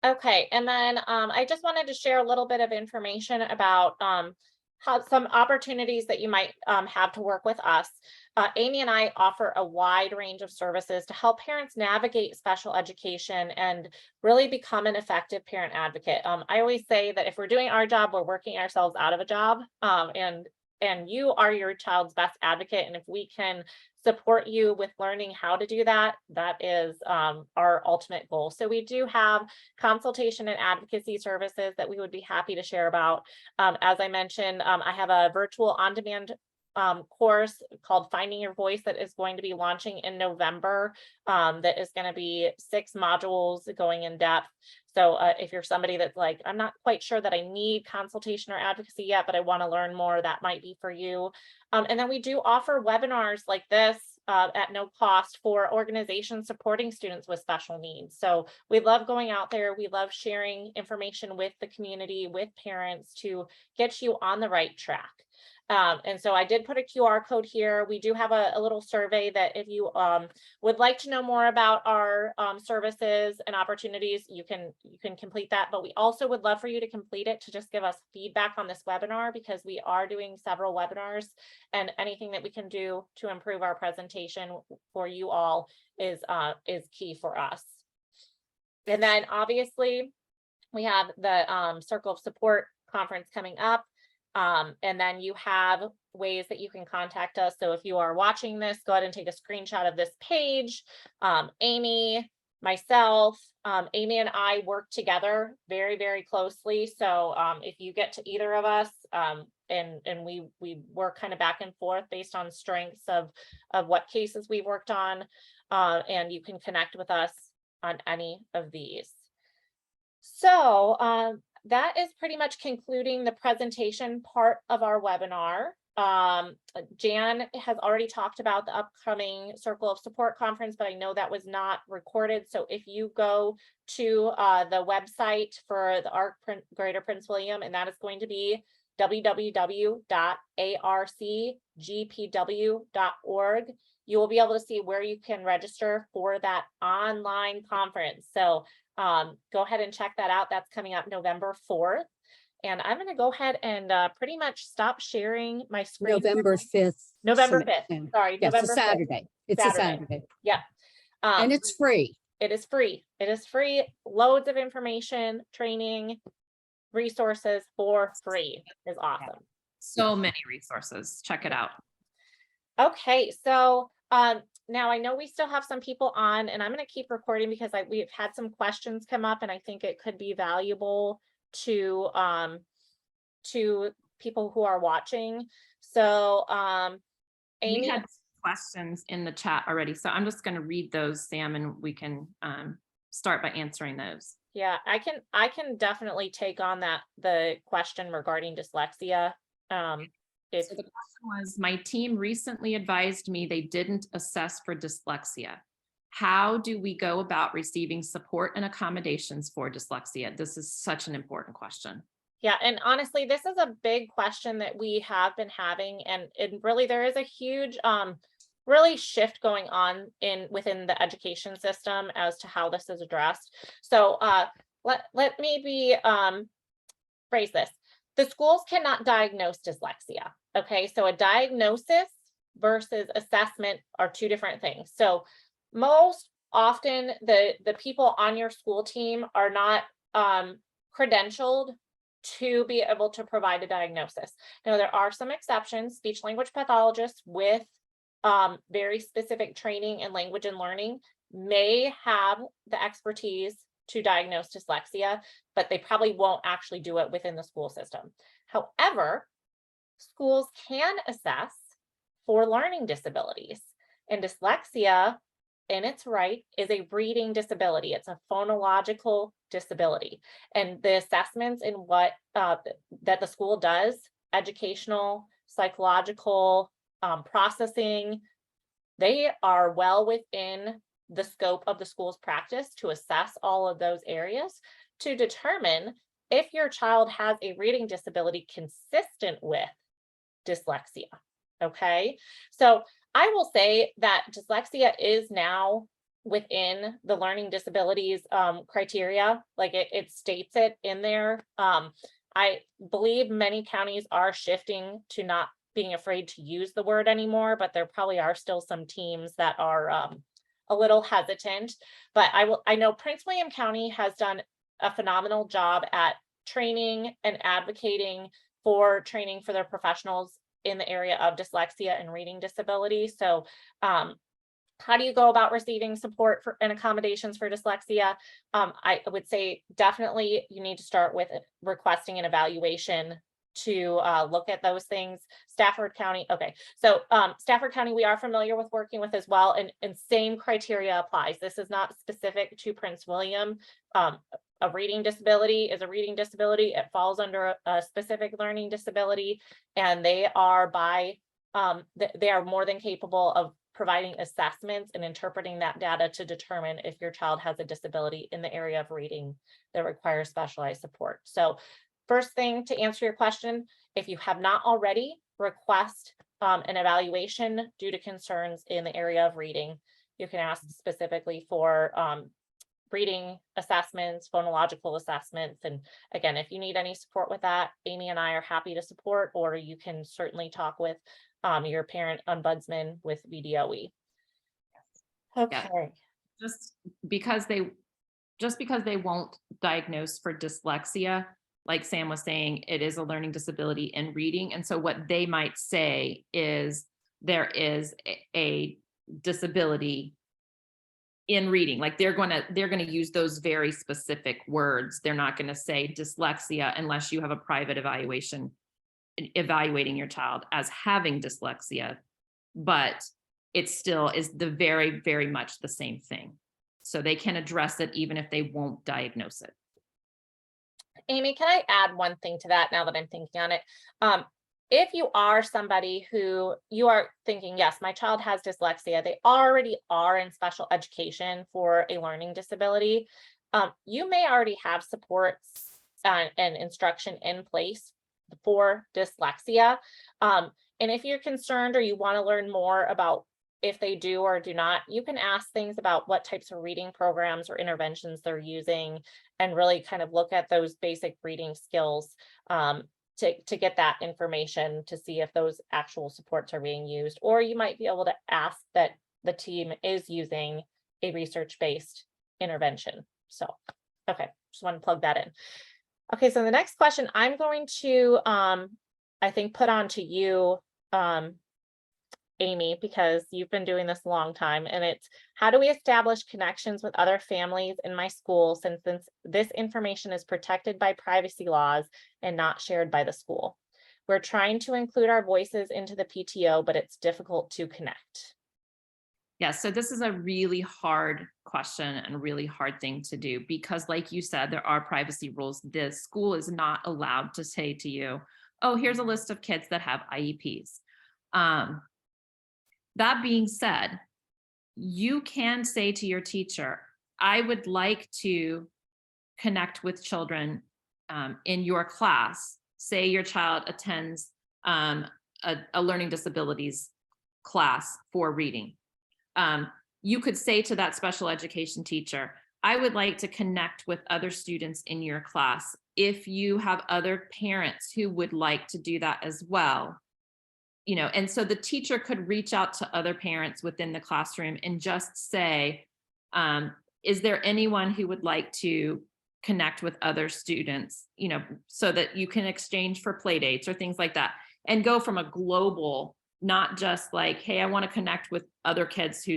Speaker 1: Okay, and then I just wanted to share a little bit of information about how some opportunities that you might have to work with us. Amy and I offer a wide range of services to help parents navigate special education and really become an effective parent advocate. I always say that if we're doing our job, we're working ourselves out of a job, and you are your child's best advocate. And if we can support you with learning how to do that, that is our ultimate goal. So we do have consultation and advocacy services that we would be happy to share about. As I mentioned, I have a virtual on-demand course called Finding Your Voice that is going to be launching in November. That is going to be 6 modules going in depth. So if you're somebody that's like, I'm not quite sure that I need consultation or advocacy yet, but I want to learn more, that might be for you. And then we do offer webinars like this at no cost for organizations supporting students with special needs. So we love going out there. We love sharing information with the community, with parents, to get you on the right track. And so I did put a QR code here. We do have a little survey that if you would like to know more about our services and opportunities, you can complete that. But we also would love for you to complete it to just give us feedback on this webinar, because we are doing several webinars, and anything that we can do to improve our presentation for you all is key for us. And then obviously we have the Circle of Support conference coming up. And then you have ways that you can contact us. So if you are watching this, go ahead and take a screenshot of this page. Amy, myself, Amy and I work together very, very closely. So if you get to either of us, and we work kind of back and forth based on strengths of what cases we worked on, and you can connect with us on any of these. So that is pretty much concluding the presentation part of our webinar. Jan has already talked about the upcoming Circle of Support conference, but I know that was not recorded. So if you go to the website for the ARC Greater Prince William, and that is going to be www.arcgpw.org, you will be able to see where you can register for that online conference. So go ahead and check that out. That's coming up November 4th. And I'm going to go ahead and pretty much stop sharing my screen.
Speaker 3: November 5th.
Speaker 1: November 5th. Sorry,
Speaker 3: Yes,
Speaker 1: November
Speaker 3: it's a Saturday.
Speaker 1: 5th.
Speaker 3: It's a Saturday.
Speaker 1: Yeah.
Speaker 3: And it's free.
Speaker 1: It is free. It is free. Loads of information, training, resources for free. Is awesome.
Speaker 2: So many resources. Check it out.
Speaker 1: Okay, so now I know we still have some people on, and I'm going to keep recording because we've had some questions come up, and I think it could be valuable to people who are watching. So Amy,
Speaker 2: we had questions in the chat already, so I'm just going to read those, Sam, and we can start by answering those.
Speaker 1: Yeah, I can definitely take on the question regarding dyslexia.
Speaker 2: So the question was, my team recently advised me they didn't assess for dyslexia. How do we go about receiving support and accommodations for dyslexia? This is such an important question.
Speaker 1: Yeah, and honestly, this is a big question that we have been having, and really there is a huge really shift going on within the education system as to how this is addressed. So let me phrase this. The schools cannot diagnose dyslexia. Okay, so a diagnosis versus assessment are two different things. So most often the people on your school team are not credentialed to be able to provide a diagnosis. Now, there are some exceptions, speech language pathologists with very specific training in language and learning may have the expertise to diagnose dyslexia, but they probably won't actually do it within the school system. However, schools can assess for learning disabilities, and dyslexia in its right is a reading disability. It's a phonological disability, and the assessments in what that the school does, educational, psychological, processing, they are well within the scope of the school's practice to assess all of those areas to determine if your child has a reading disability consistent with dyslexia. Okay, so I will say that dyslexia is now within the learning disabilities criteria, like it states it in there. I believe many counties are shifting to not being afraid to use the word anymore, but there probably are still some teams that are a little hesitant. But I know Prince William County has done a phenomenal job at training and advocating for training for their professionals in the area of dyslexia and reading disability. So how do you go about receiving support for and accommodations for dyslexia? I would say definitely you need to start with requesting an evaluation to look at those things. Stafford County, okay, so Stafford County we are familiar with working with as well, and same criteria applies. This is not specific to Prince William. A reading disability is a reading disability. It falls under a specific learning disability, and they are they are more than capable of providing assessments and interpreting that data to determine if your child has a disability in the area of reading that requires specialized support. So first thing to answer your question, if you have not already, request an evaluation due to concerns in the area of reading. You can ask specifically for reading assessments, phonological assessments. And again, if you need any support with that, Amy and I are happy to support, or you can certainly talk with your parent ombudsman with VDOE. Okay.
Speaker 2: Yeah. Just because they won't diagnose for dyslexia, like Sam was saying, it is a learning disability in reading. And so what they might say is there is a disability in reading, like they're going to use those very specific words. They're not going to say dyslexia unless you have a private evaluation evaluating your child as having dyslexia, but it still is the very, very much the same thing. So they can address it even if they won't diagnose it.
Speaker 1: Amy, can I add one thing to that now that I'm thinking on it? If you are somebody who you are thinking, yes, my child has dyslexia, they already are in special education for a learning disability, you may already have supports and instruction in place for dyslexia. And if you're concerned or you want to learn more about if they do or do not, you can ask things about what types of reading programs or interventions they're using and really kind of look at those basic reading skills to get that information to see if those actual supports are being used. Or you might be able to ask that the team is using a research-based intervention. So, okay, just want to plug that in. Okay, so the next question I'm going to, I think, put on to you, Amy, because you've been doing this a long time, and it's how do we establish connections with other families in my school since this information is protected by privacy laws and not shared by the school? We're trying to include our voices into the PTO, but it's difficult to connect.
Speaker 2: Yeah, so this is a really hard question and a really hard thing to do because like you said, there are privacy rules. The school is not allowed to say to you, oh, here's a list of kids that have IEPs. That being said, you can say to your teacher, I would like to connect with children in your class. Say your child attends a learning disabilities class for reading. You could say to that special education teacher, I would like to connect with other students in your class. If you have other parents who would like to do that as well, you know, and so the teacher could reach out to other parents within the classroom and just say, Is there anyone who would like to connect with other students, so that you can exchange for play dates or things like that, and go from a global, not just like, hey, I want to connect with other kids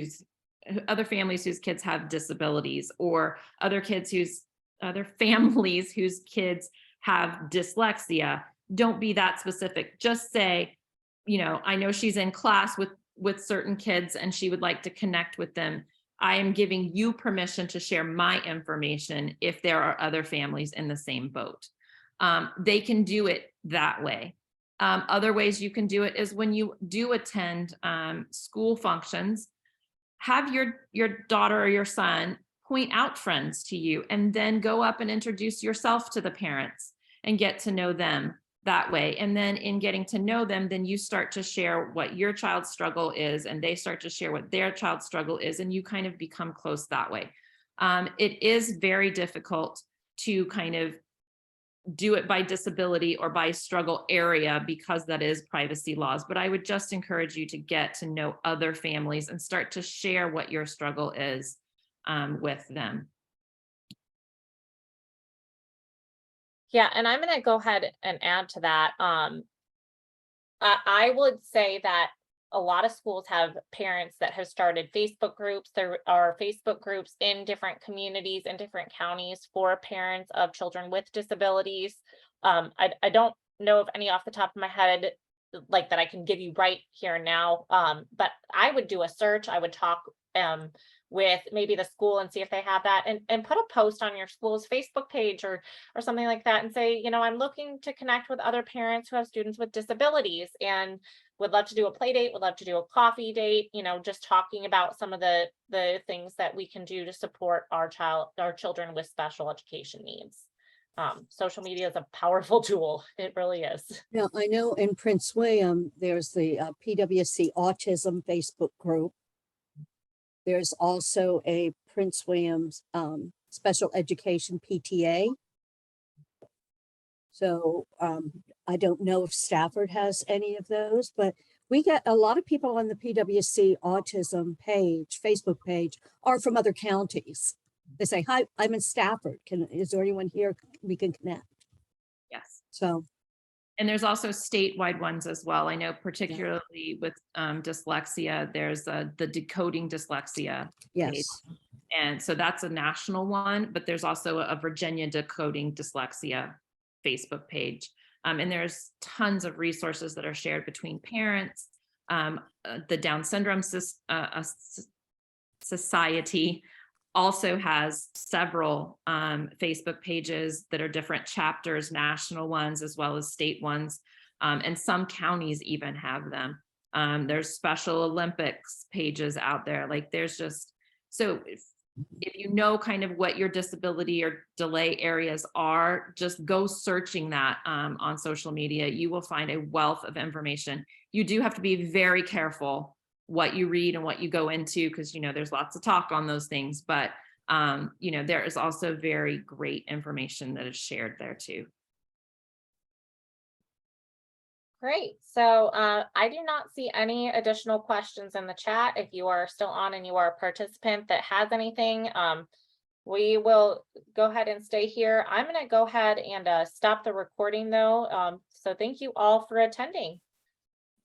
Speaker 2: other families whose kids have disabilities, or other families whose kids have dyslexia. Don't be that specific. Just say, I know she's in class with certain kids and she would like to connect with them. I am giving you permission to share my information if there are other families in the same boat. They can do it that way. Other ways you can do it is when you do attend school functions, have your daughter or your son point out friends to you, and then go up and introduce yourself to the parents and get to know them that way. And then in getting to know them, then you start to share what your child's struggle is, and they start to share what their child's struggle is, and you kind of become close that way. It is very difficult to kind of do it by disability or by struggle area, because that is privacy laws. But I would just encourage you to get to know other families and start to share what your struggle is with them.
Speaker 1: Yeah, and I'm going to go ahead and add to that. I would say that a lot of schools have parents that have started Facebook groups. There are Facebook groups in different communities in different counties for parents of children with disabilities. I don't know of any off the top of my head like that I can give you right here now. But I would do a search. I would talk with maybe the school and see if they have that, and put a post on your school's Facebook page or something like that, and say, I'm looking to connect with other parents who have students with disabilities and would love to do a play date, would love to do a coffee date, just talking about some of the things that we can do to support our children with special education needs. Social media is a powerful tool. It really is.
Speaker 3: Now, I know in Prince William, there's the PWC Autism Facebook group. There's also a Prince William's Special Education PTA. So I don't know if Stafford has any of those, but we get a lot of people on the PWC Autism page, Facebook page, are from other counties. They say, hi, I'm in Stafford. Is there anyone here we can connect?
Speaker 2: Yes.
Speaker 3: So.
Speaker 2: And there's also statewide ones as well. I know particularly with dyslexia, there's the Decoding Dyslexia
Speaker 3: Yes.
Speaker 2: page. And so that's a national one, but there's also a Virginia Decoding Dyslexia Facebook page. And there's tons of resources that are shared between parents. The Down Syndrome Society also has several Facebook pages that are different chapters, national ones as well as state ones. And some counties even have them. There's Special Olympics pages out there. Like there's just, so if you know kind of what your disability or delay areas are, just go searching that on social media. You will find a wealth of information. You do have to be very careful what you read and what you go into, because there's lots of talk on those things, but there is also very great information that is shared there too.
Speaker 1: Great. So I do not see any additional questions in the chat. If you are still on and you are a participant that has anything, we will go ahead and stay here. I'm going to go ahead and stop the recording though. So thank you all for attending.